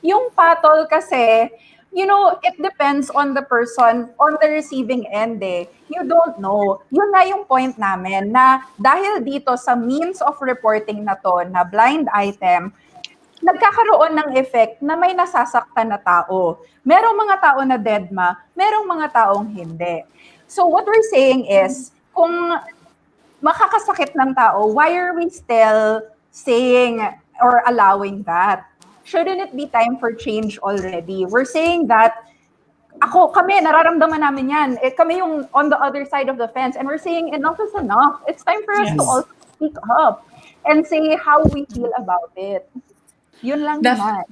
S1: Yung patol kasi, you know, it depends on the person on the receiving end eh. You don't know. Yun nga yung point namin na dahil dito sa means of reporting na to, na blind item, nagkakaroon ng effect na may nasasaktan na tao. Merong mga tao na deadma, merong mga taong hindi. So what we're saying is, kung makakasakit ng tao, why are we still saying or allowing that? Shouldn't it be time for change already? We're saying that kami, nararamdaman namin yan. Kami yung on the other side of the fence. And we're saying enough is enough. It's time for us to also speak up and say how we feel about it. Yun lang naman.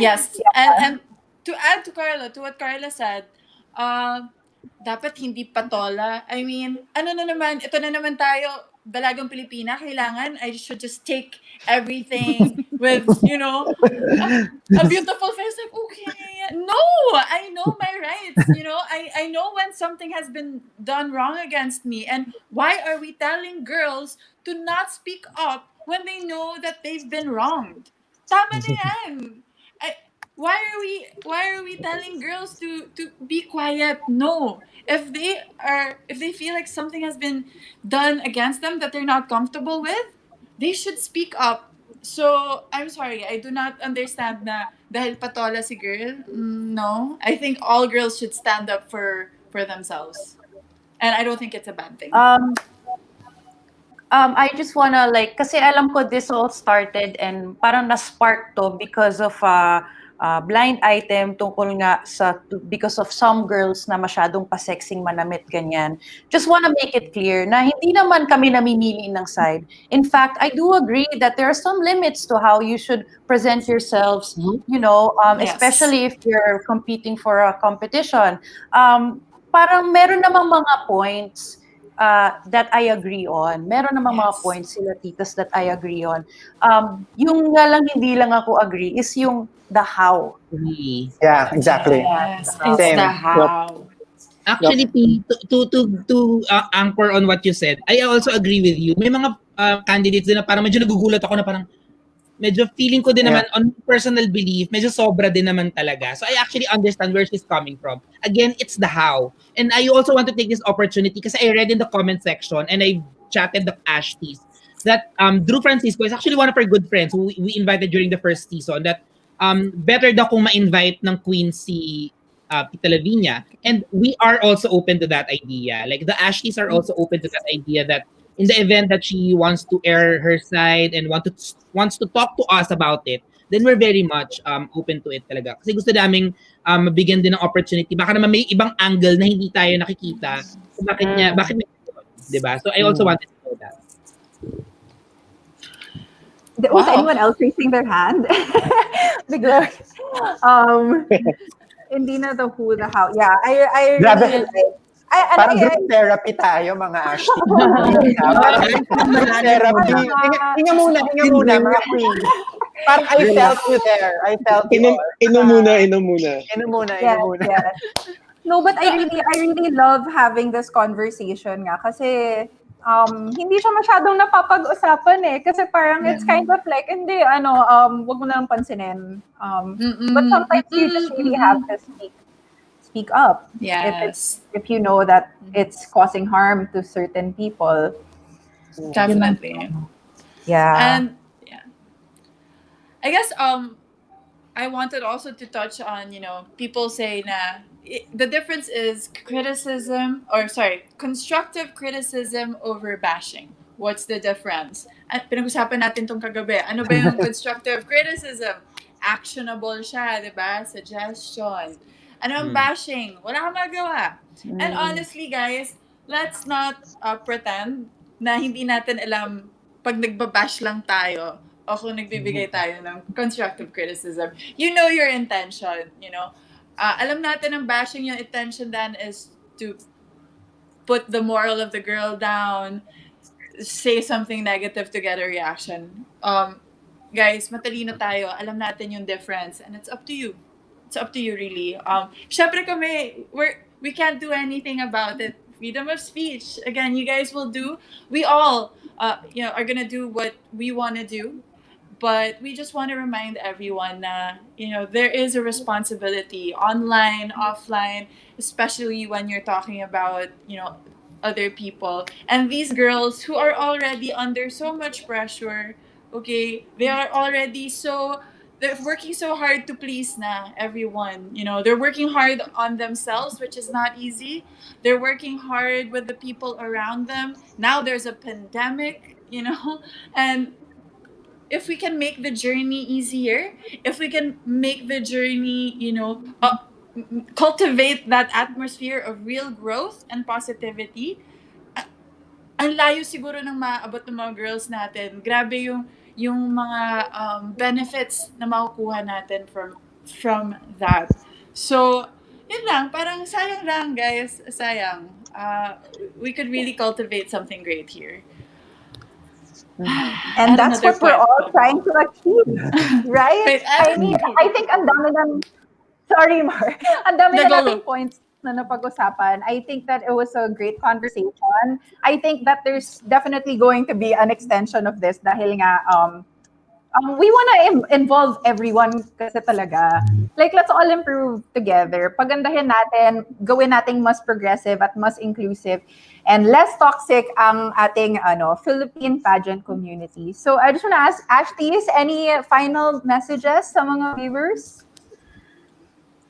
S2: Yes.
S1: Yeah.
S2: And to add to Carla, to what Carla said, dapat hindi patola. I mean, ito na naman tayo, dalagang Pilipina, kailangan I should just take everything with, you know, a beautiful face, like, okay, no, I know my rights, you know, I know when something has been done wrong against me, and why are we telling girls to not speak up when they know that they've been wronged? Tama na yan. Why are we telling girls to be quiet? No. If they feel like something has been done against them that they're not comfortable with, they should speak up. So, I'm sorry, I do not understand na dahil patola si girl. No. I think all girls should stand up for themselves. And I don't think it's a bad thing.
S3: I just wanna kasi alam ko this all started and parang na-spark to because of blind item tungkol nga because of some girls na masyadong pa-sexing manamit ganyan. Just wanna make it clear na hindi naman kami namimili ng side. In fact, I do agree that there are some limits to how you should present yourselves, you know, especially if you're competing for a competition. Parang meron namang mga points that I agree on. Meron namang mga points sila titas that I agree on. Yung nga lang hindi lang ako agree is yung the how.
S6: Yeah, exactly.
S2: Yes,
S6: Same.
S2: it's the how.
S5: Actually, to anchor on what you said, I also agree with you. May mga candidates din na parang medyo nagugulat ako na parang medyo feeling ko din naman on personal belief, medyo sobra din naman talaga. So I actually understand where she's coming from. Again, it's the how. And I also want to take this opportunity because I read in the comment section and I chatted the Ashties that Drew Francisco is actually one of our good friends who we invited during the first season that better daw kung ma-invite ng queen si Tita Lavinia. And we are also open to that idea. Like the Ashties are also open to that idea that in the event that she wants to air her side and wants to talk to us about it, then we're very much open to it talaga. Kasi gusto naming mabigyan din ng opportunity. Baka naman may ibang angle na hindi tayo nakikita. So bakit may diba? So I also wanted to know that.
S1: Was anyone else raising their hand? Bigla. Hindi na the who, the how. Yeah, I really like.
S6: Parang group therapy tayo, mga Ashties. Group therapy. Hinga muna, mga queen. Parang I felt you there. I felt you.
S7: Inom muna.
S1: Yes. No, but I really love having this conversation nga kasi hindi siya masyadong napapag-usapan eh. Kasi parang it's kind of like, hindi, wag mo na lang pansinin. But sometimes you just really have to speak up.
S2: Yes.
S1: If you know that it's causing harm to certain people.
S2: Definitely.
S1: Yeah.
S2: I guess I wanted also to touch on, people say na the difference is constructive criticism over bashing. What's the difference? At pinag-usapan natin tong kagabi. Ano ba yung constructive criticism? Actionable siya, di ba? Suggestion. Ano ang bashing? Wala kang magawa. And honestly, guys, let's not pretend na hindi natin alam pag nagbabash lang tayo o kung nagbibigay tayo ng constructive criticism. You know your intention, alam natin ang bashing yung intention then is to put the moral of the girl down, say something negative to get a reaction. Guys, matalino tayo. Alam natin yung difference and it's up to you. It's up to you really. Syempre kami, we can't do anything about it. Freedom of speech. Again, you guys will do. We all, are gonna do what we want to do. But we just want to remind everyone that, there is a responsibility online, offline, especially when you're talking about, other people. And these girls who are already under so much pressure, okay, they're working so hard to please everyone. They're working hard on themselves, which is not easy. They're working hard with the people around them. Now there's a pandemic, and if we can make the journey easier, if we can make the journey, cultivate that atmosphere of real growth and positivity, ang layo siguro ng maabot ng mga girls natin. Grabe yung mga benefits na makukuha natin from that. So, yun lang. Parang sayang lang, guys. Sayang. We could really cultivate something great here.
S1: And that's what we're all trying to achieve, right?
S2: Wait,
S1: I think ang dami ng, sorry Mar, ang dami na nating points na napag-usapan. I think that it was a great conversation. I think that there's definitely going to be an extension of this dahil nga, we want to involve everyone kasi talaga. Like, let's all improve together. Pagandahin natin, gawin nating mas progressive at mas inclusive and less toxic ang ating Philippine pageant community. So I just want to ask Ashties, any final messages sa mga viewers?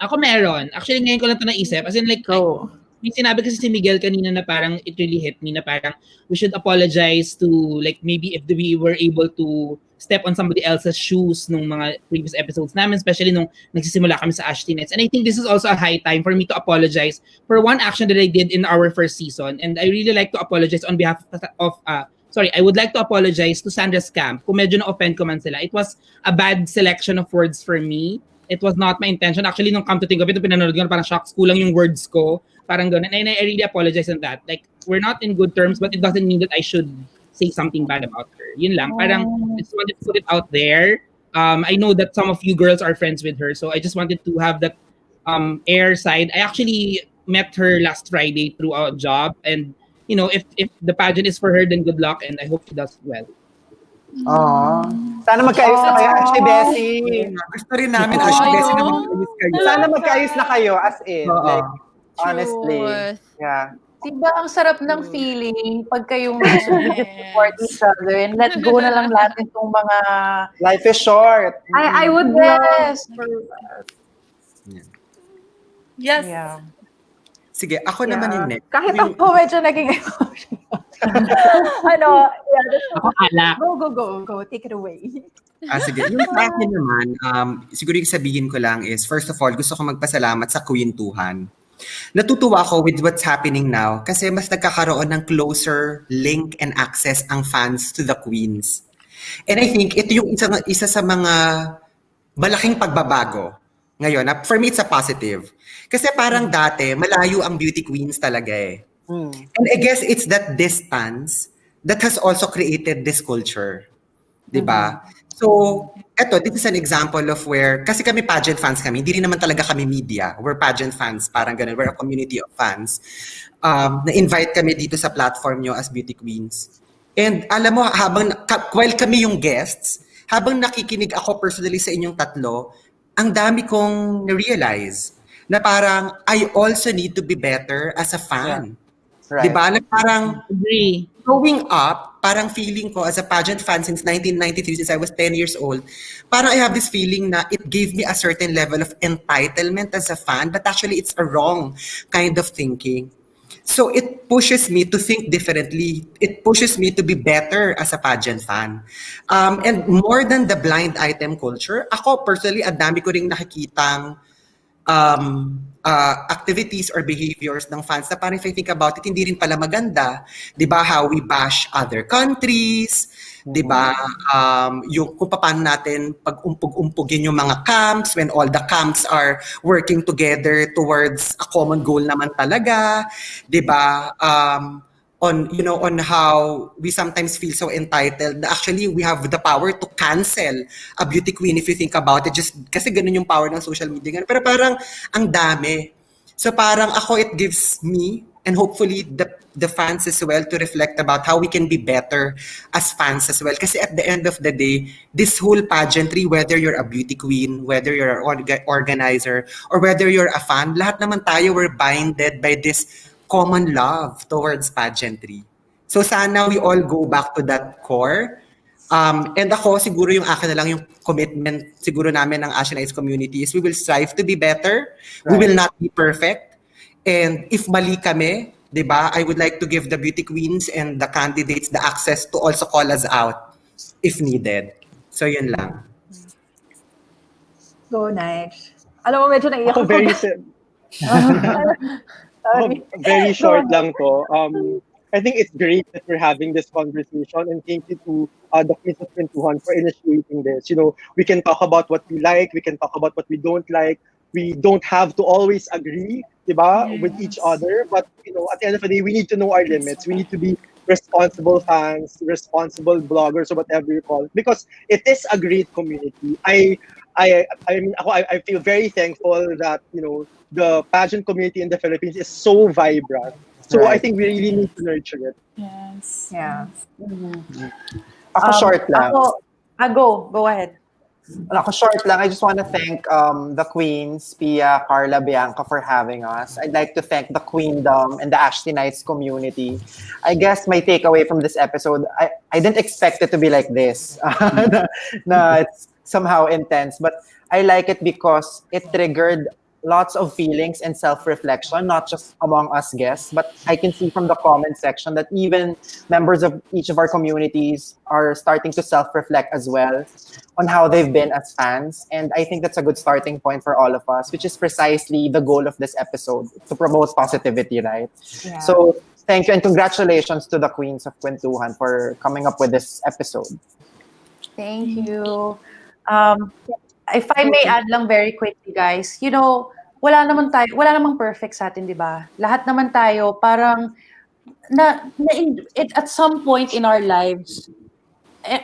S5: Ako meron. Actually, ngayon ko lang ito naisip. As in, like, may sinabi kasi si Miguel kanina na parang it really hit me na parang we should apologize to, like, maybe if we were able to step on somebody else's shoes nung mga previous episodes namin, especially nung nagsisimula kami sa Ashties Nights. And I think this is also a high time for me to apologize for one action that I did in our first season. And I really like to apologize on behalf of I would like to apologize to Sandra's camp. Kung medyo na-offend ko man sila. It was a bad selection of words for me. It was not my intention. Actually, nung come to think of it, pinanood ko, parang shocks, kulang yung words ko. Parang ganun. And I really apologize on that. Like, we're not in good terms, but it doesn't mean that I should say something bad about her. Yun lang. Parang, I just wanted to put it out there. I know that some of you girls are friends with her, so I just wanted to have that air side. I actually met her last Friday through a job, and, if the pageant is for her, then good luck, and I hope she does well.
S6: Sana magkaayos na kayo, Ashtie Bessie.
S4: Gusto rin namin, Ashtie Bessie, na magkaayos kayo.
S6: Sana magkaayos na kayo, as in. Like, honestly. Yeah.
S3: Diba ang sarap ng feeling pag kayong support each other and let go na lang natin itong mga...
S6: Life is short.
S1: I would
S2: Yes.
S3: Yeah.
S4: Sige, ako naman yung next.
S1: Kahit ako medyo naging emotional.
S5: Ako ala.
S1: Go. Take it away.
S4: Sige. Yung sa akin naman, siguro yung sabihin ko lang is, first of all, gusto ko magpasalamat sa Queentuhan. Natutuwa ako with what's happening now kasi mas nagkakaroon ng closer link and access ang fans to the queens. And I think ito yung isa sa mga malaking pagbabago ngayon. For me, it's a positive. Kasi parang dati, malayo ang beauty queens talaga eh. And I guess it's that distance that has also created this culture. Diba? So, this is an example of where, kasi kami pageant fans kami, hindi rin naman talaga kami media. We're pageant fans, parang ganun. We're a community of fans. Na-invite kami dito sa platform nyo as beauty queens. And alam mo, while kami yung guests, habang nakikinig ako personally sa inyong tatlo, ang dami kong na-realize na parang I also need to be better as a fan.
S6: Right.
S4: Diba? Na parang
S5: Agree.
S4: growing up, parang feeling ko as a pageant fan since 1993, since I was 10 years old, parang I have this feeling na it gave me a certain level of entitlement as a fan, but actually it's a wrong kind of thinking. So it pushes me to think differently. It pushes me to be better as a pageant fan. And more than the blind item culture, ako personally, ang dami ko ring nakikitang activities or behaviors ng fans na parang if I think about it, hindi rin pala maganda. Di ba? How we bash other countries, di ba? Yung kung paano natin pag-umpog-umpogin yung mga camps when all the camps are working together towards a common goal naman talaga, di ba? On how we sometimes feel so entitled. Actually, we have the power to cancel a beauty queen if you think about it. Just kasi ganun yung power ng social media. Pero parang ang dami. So parang ako, it gives me and hopefully the fans as well to reflect about how we can be better as fans as well. Kasi at the end of the day, this whole pageantry, whether you're a beauty queen, whether you're an organizer, or whether you're a fan, lahat naman tayo were binded by this common love towards pageantry. So sana we all go back to that core. And ako, siguro yung akin na lang yung commitment siguro namin ng Ashties community is we will strive to be better. Right. We will not be perfect. And if mali kami, di ba, I would like to give the beauty queens and the candidates the access to also call us out if needed. So yun lang.
S1: So nice. Alam mo, medyo naiyak
S7: Ako very short lang to. I think it's great that we're having this conversation, and thank you to the Queens of Queentuhan for initiating this. You know, we can talk about what we like, we can talk about what we don't like. We don't have to always agree, diba, with each other. But you know, at the end of the day, we need to know our limits. We need to be responsible fans, responsible bloggers, or whatever you call it, because it is a great community. I feel very thankful that, you know, the pageant community in the Philippines is so vibrant. So
S6: Right.
S7: I think we really need to nurture it.
S2: Yes.
S1: Yeah.
S6: Ako short lang.
S3: Go ahead.
S6: Ako short lang. I just want to thank the queens, Pia, Carla, Bianca, for having us. I'd like to thank the Queendom and the Ashtie Knights community. I guess my takeaway from this episode, I didn't expect it to be like this. It's somehow intense, but I like it because it triggered lots of feelings and self-reflection, not just among us guests, but I can see from the comment section that even members of each of our communities are starting to self-reflect as well on how they've been as fans. And I think that's a good starting point for all of us, which is precisely the goal of this episode, to promote positivity, right?
S1: Yeah.
S6: So thank you and congratulations to the Queens of Queentuhan for coming up with this episode.
S3: Thank you. If I may add lang very quickly, guys, you know, wala namang perfect sa atin, di ba? Lahat naman tayo parang at some point in our lives,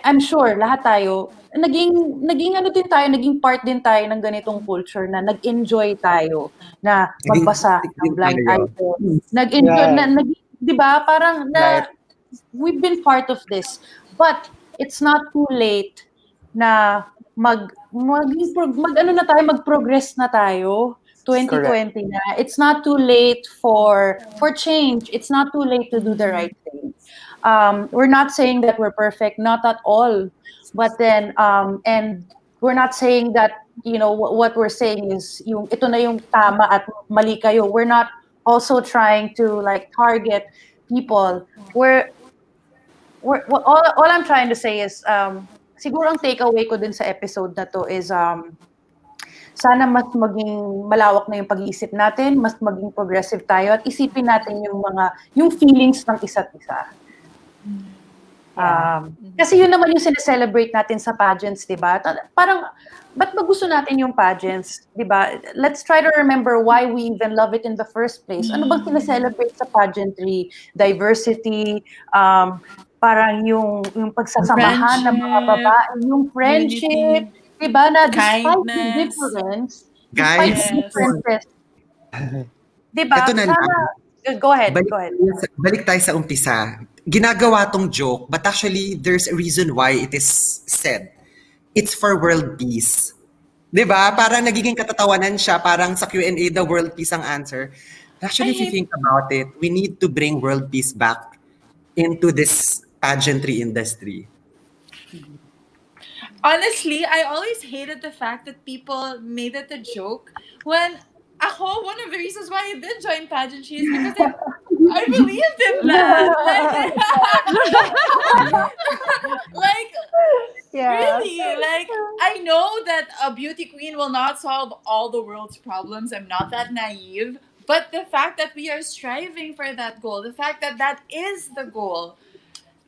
S3: I'm sure lahat tayo naging part din tayo ng ganitong culture na nag-enjoy tayo na magbasa ng blind item. Nag-enjoy di ba? Parang we've been part of this. But it's not too late na mag-progress na tayo. 2020 na. It's not too late for change. It's not too late to do the right thing. We're not saying that we're perfect, not at all. But then, and we're not saying that, you know, what we're saying is ito na yung tama at mali kayo. We're not also trying to like target people. All I'm trying to say is, siguro ang takeaway ko din sa episode na to is sana mas maging malawak na yung pag-iisip natin, mas maging progressive tayo at isipin natin yung feelings ng isa't isa. Kasi yun naman yung sineselebrate natin sa pageants, di ba? Parang, ba't ba gusto natin yung pageants, di ba? Let's try to remember why we even love it in the first place. Ano bang sineselebrate sa pageantry? Diversity, parang yung pagsasamahan ng mga babae, yung friendship, diba, na despite the difference, diba,
S4: ito na lang.
S3: Go ahead.
S4: Balik tayo sa umpisa. Ginagawa tong joke, but actually, there's a reason why it is said. It's for world peace. Diba? Parang nagiging katatawanan siya, parang sa Q&A, the world peace ang answer. Actually, if you think about it, we need to bring world peace back into this pageantry industry.
S2: Honestly, I always hated the fact that people made it a joke when one of the reasons why I did join pageantry is because I believed in that. Like,
S1: Yeah.
S2: really, like, I know that a beauty queen will not solve all the world's problems. I'm not that naive. But the fact that we are striving for that goal, the fact that that is the goal,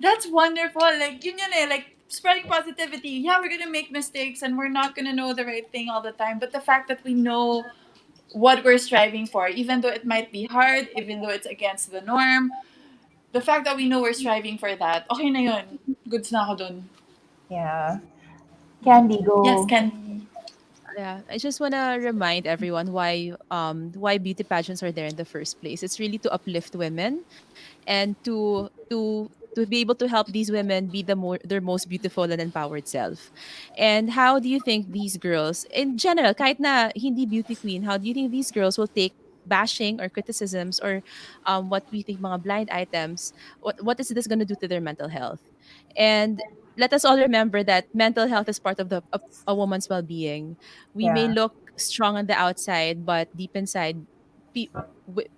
S2: that's wonderful. Like, yun yun eh, like, spreading positivity. Yeah, we're gonna make mistakes and we're not gonna know the right thing all the time. But the fact that we know what we're striving for, even though it might be hard, even though it's against the norm, the fact that we know we're striving for that, okay na yun. Goods na ako dun.
S1: Yeah. Candy, go.
S2: Yes, can.
S8: Yeah, I just want to remind everyone why beauty pageants are there in the first place. It's really to uplift women and to be able to help these women be their most beautiful and empowered self. And how do you think these girls in general, kahit na hindi beauty queen, how do you think these girls will take bashing or criticisms or what we think mga blind items, what is this going to do to their mental health? And let us all remember that mental health is part of a woman's well-being. We may
S1: Yeah.
S8: look strong on the outside, but deep inside,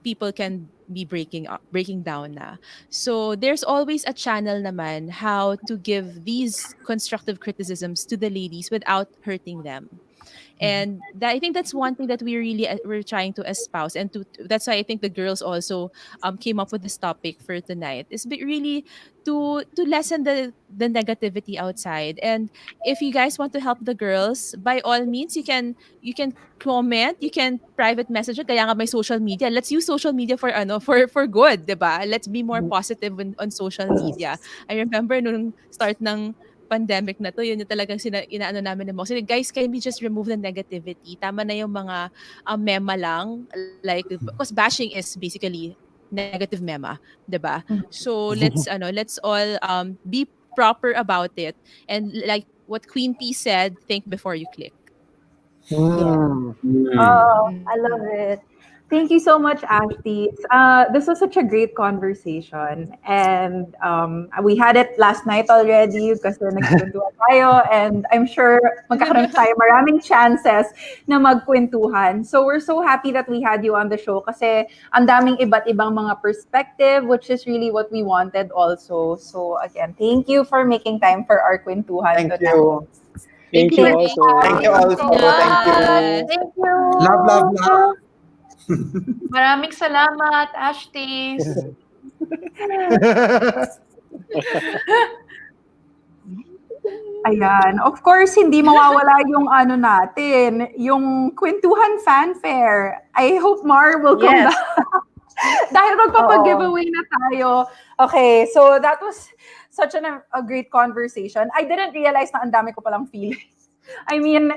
S8: people can be breaking down na. So there's always a channel naman how to give these constructive criticisms to the ladies without hurting them. And I think that's one thing that we're trying to espouse, and that's why I think the girls also came up with this topic for tonight, is really to lessen the negativity outside. And if you guys want to help the girls, by all means, you can comment, you can private message it. Kaya nga may social media. Let's use social media for for good, 'di ba? Let's be more positive on social media. I remember nung start ng pandemic na 'to, yun yung talagang inaano namin ng mga, guys, can we just remove the negativity? Tama na yung mga mema lang, like, because bashing is basically negative mema, 'di ba? So let's all be proper about it, and like what Queen P said, think before you click.
S1: Yeah.
S4: Mm.
S1: Oh, I love it. Thank you so much, Ashties. This was such a great conversation. And we had it last night already kasi nagkwentuhan tayo. And I'm sure magkakaroon tayo maraming chances na magkwentuhan. So we're so happy that we had you on the show kasi ang daming iba't ibang mga perspective, which is really what we wanted also. So again, thank you for making time for our kwentuhan
S6: Thank
S1: tonight.
S6: you.
S7: Thank you also.
S6: Thank you also. Thank you.
S3: Thank you.
S4: Love, love, love.
S3: Maraming salamat, Ashties.
S1: Ayan. Of course, hindi mawawala yung ano natin, yung Queentuhan fanfare. I hope Mar will come
S3: Yes.
S1: back. Dahil magpapag-giveaway na tayo. Okay, so that was such a great conversation. I didn't realize na ang dami ko palang feelings. I mean,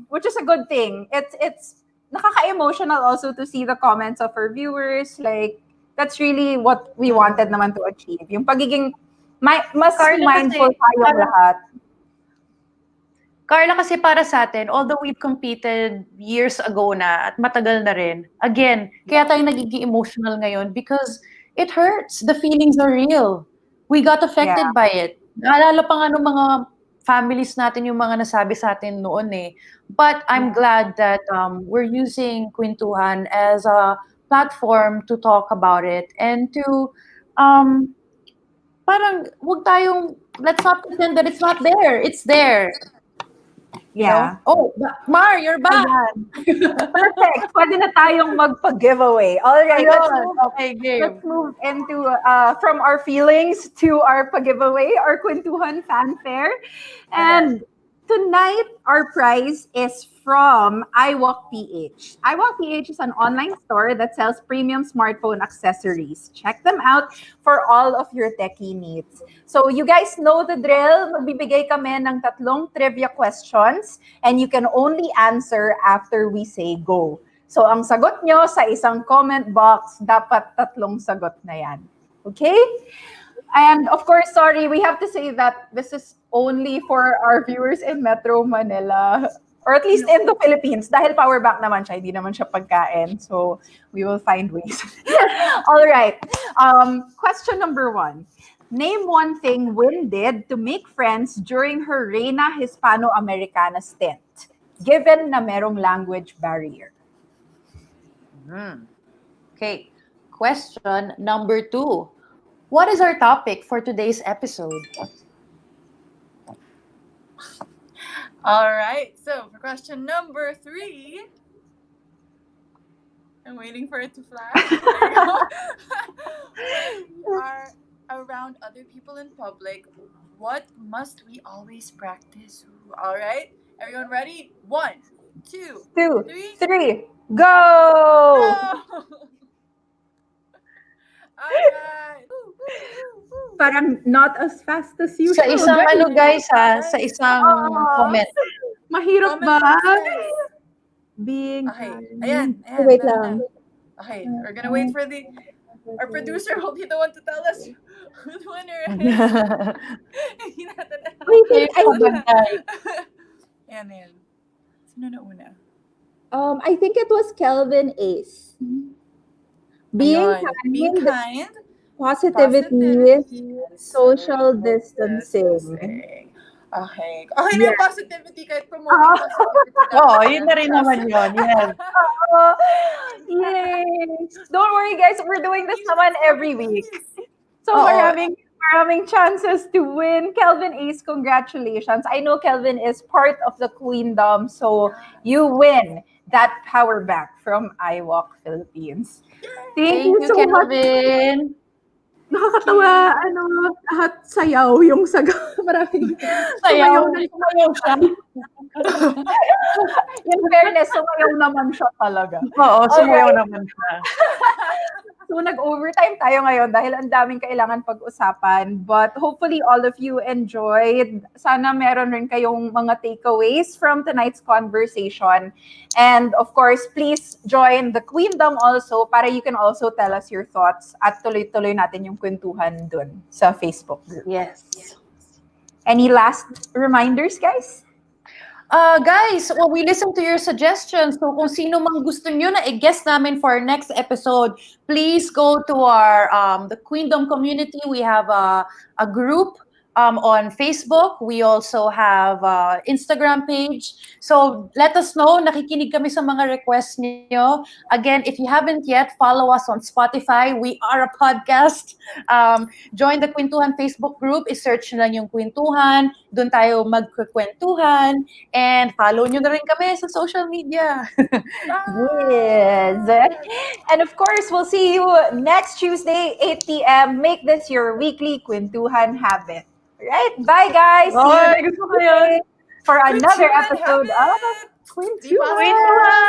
S1: which is a good thing. It's nakaka-emotional also to see the comments of our viewers. Like, that's really what we wanted naman to achieve. Yung pagiging mas
S3: Carla,
S1: mindful
S3: kasi
S1: tayong
S3: parang-
S1: lahat.
S3: Carla, kasi para sa atin, although we've competed years ago na at matagal na rin, again, kaya tayo nagiging emotional ngayon because it hurts. The feelings are real. We got affected by it. Naalala pa nga nung mga families natin yung mga nasabi sa atin noon eh. But I'm glad that we're using Queentuhan as a platform to talk about it and to parang wag tayong, let's not pretend that it's not there. It's there. You
S1: Yeah.
S3: know? Oh, Mar, you're back.
S1: Perfect. Pwede na tayong magpa-giveaway. All right.
S3: Ayun. Okay, game.
S1: Let's move into from our feelings to our pag-giveaway, our Queentuhan fanfare. And tonight, our prize is from iWalk PH. iWalk PH is an online store that sells premium smartphone accessories. Check them out for all of your techie needs. So you guys know the drill. Magbibigay kami ng 3 trivia questions and you can only answer after we say go. So ang sagot nyo sa isang comment box, dapat 3 sagot na yan. Okay? And of course, sorry, we have to say that this is only for our viewers in Metro Manila. Or at least in the Philippines. Dahil power bank naman siya, hindi naman siya pagkain. So, we will find ways. All right. Question number 1. Name one thing Win did to make friends during her Reina Hispano-Americana stint, given na merong language barrier.
S3: Okay. Question number 2. What is our topic for today's episode?
S2: All right. So for question number 3, I'm waiting for it to flash. There you go. When we are around other people in public, what must we always practice? All right. Everyone ready? 1, 2,
S1: 2,
S2: 3.
S1: 3, go!
S2: Alright.
S1: Parang not as fast as usual.
S3: Sa isang
S1: guys.
S3: ano guys ha, sa isang comment.
S1: Mahirap
S2: Comment
S1: ba?
S2: process.
S1: Being
S2: Okay.
S1: kind.
S2: Ayan.
S1: Wait
S2: meron
S1: lang.
S2: na. Okay. We're gonna wait for our producer will be the one to tell us who the winner is. Hindi natin alam.
S1: Wait,
S2: Yan. Sino na una?
S1: I think it was Kelvin Ace. Being kind, positivity, social distancing.
S2: Okay na yung positivity kahit promoting
S1: Ah.
S2: positivity.
S3: Oo, yun na rin naman yun. Yes.
S1: Yay! Don't worry guys, we're doing this naman every week. So
S3: Oo.
S1: maraming chances to win. Kelvin Ace, congratulations. I know Kelvin is part of the Queendom, so you win that power bank from iWalk Philippines. Thank you so much.
S3: Kelvin.
S1: Nakakatawa, lahat sayaw yung saga. Maraming
S3: Sayaw siya.
S1: In fairness, sumayaw naman siya talaga.
S3: Oo, sumayaw naman siya.
S1: So nag-overtime tayo ngayon dahil ang daming kailangan pag-usapan. But hopefully all of you enjoyed. Sana meron rin kayong mga takeaways from tonight's conversation. And of course, please join the Queendom also para you can also tell us your thoughts at tuloy-tuloy natin yung kwentuhan dun sa Facebook group.
S3: Yes.
S1: Any last reminders, guys?
S3: Guys, well, we listen to your suggestions. So kung sino mang gusto nyo na i-guest namin for our next episode, please go to our the Queendom community. We have a group on Facebook. We also have Instagram page. So let us know. Nakikinig kami sa mga requests niyo. Again, if you haven't yet, follow us on Spotify. We are a podcast. Join the Queentuhan Facebook group. I-search nyo lang yung Queentuhan. Doon tayo magkukwentuhan. And follow nyo na rin kami sa social media.
S1: Yes. And of course, we'll see you next Tuesday, 8 p.m. Make this your weekly Queentuhan habit. Right? Bye, guys. See you
S3: Bye.
S1: next Tuesday for another episode of Queentuhan.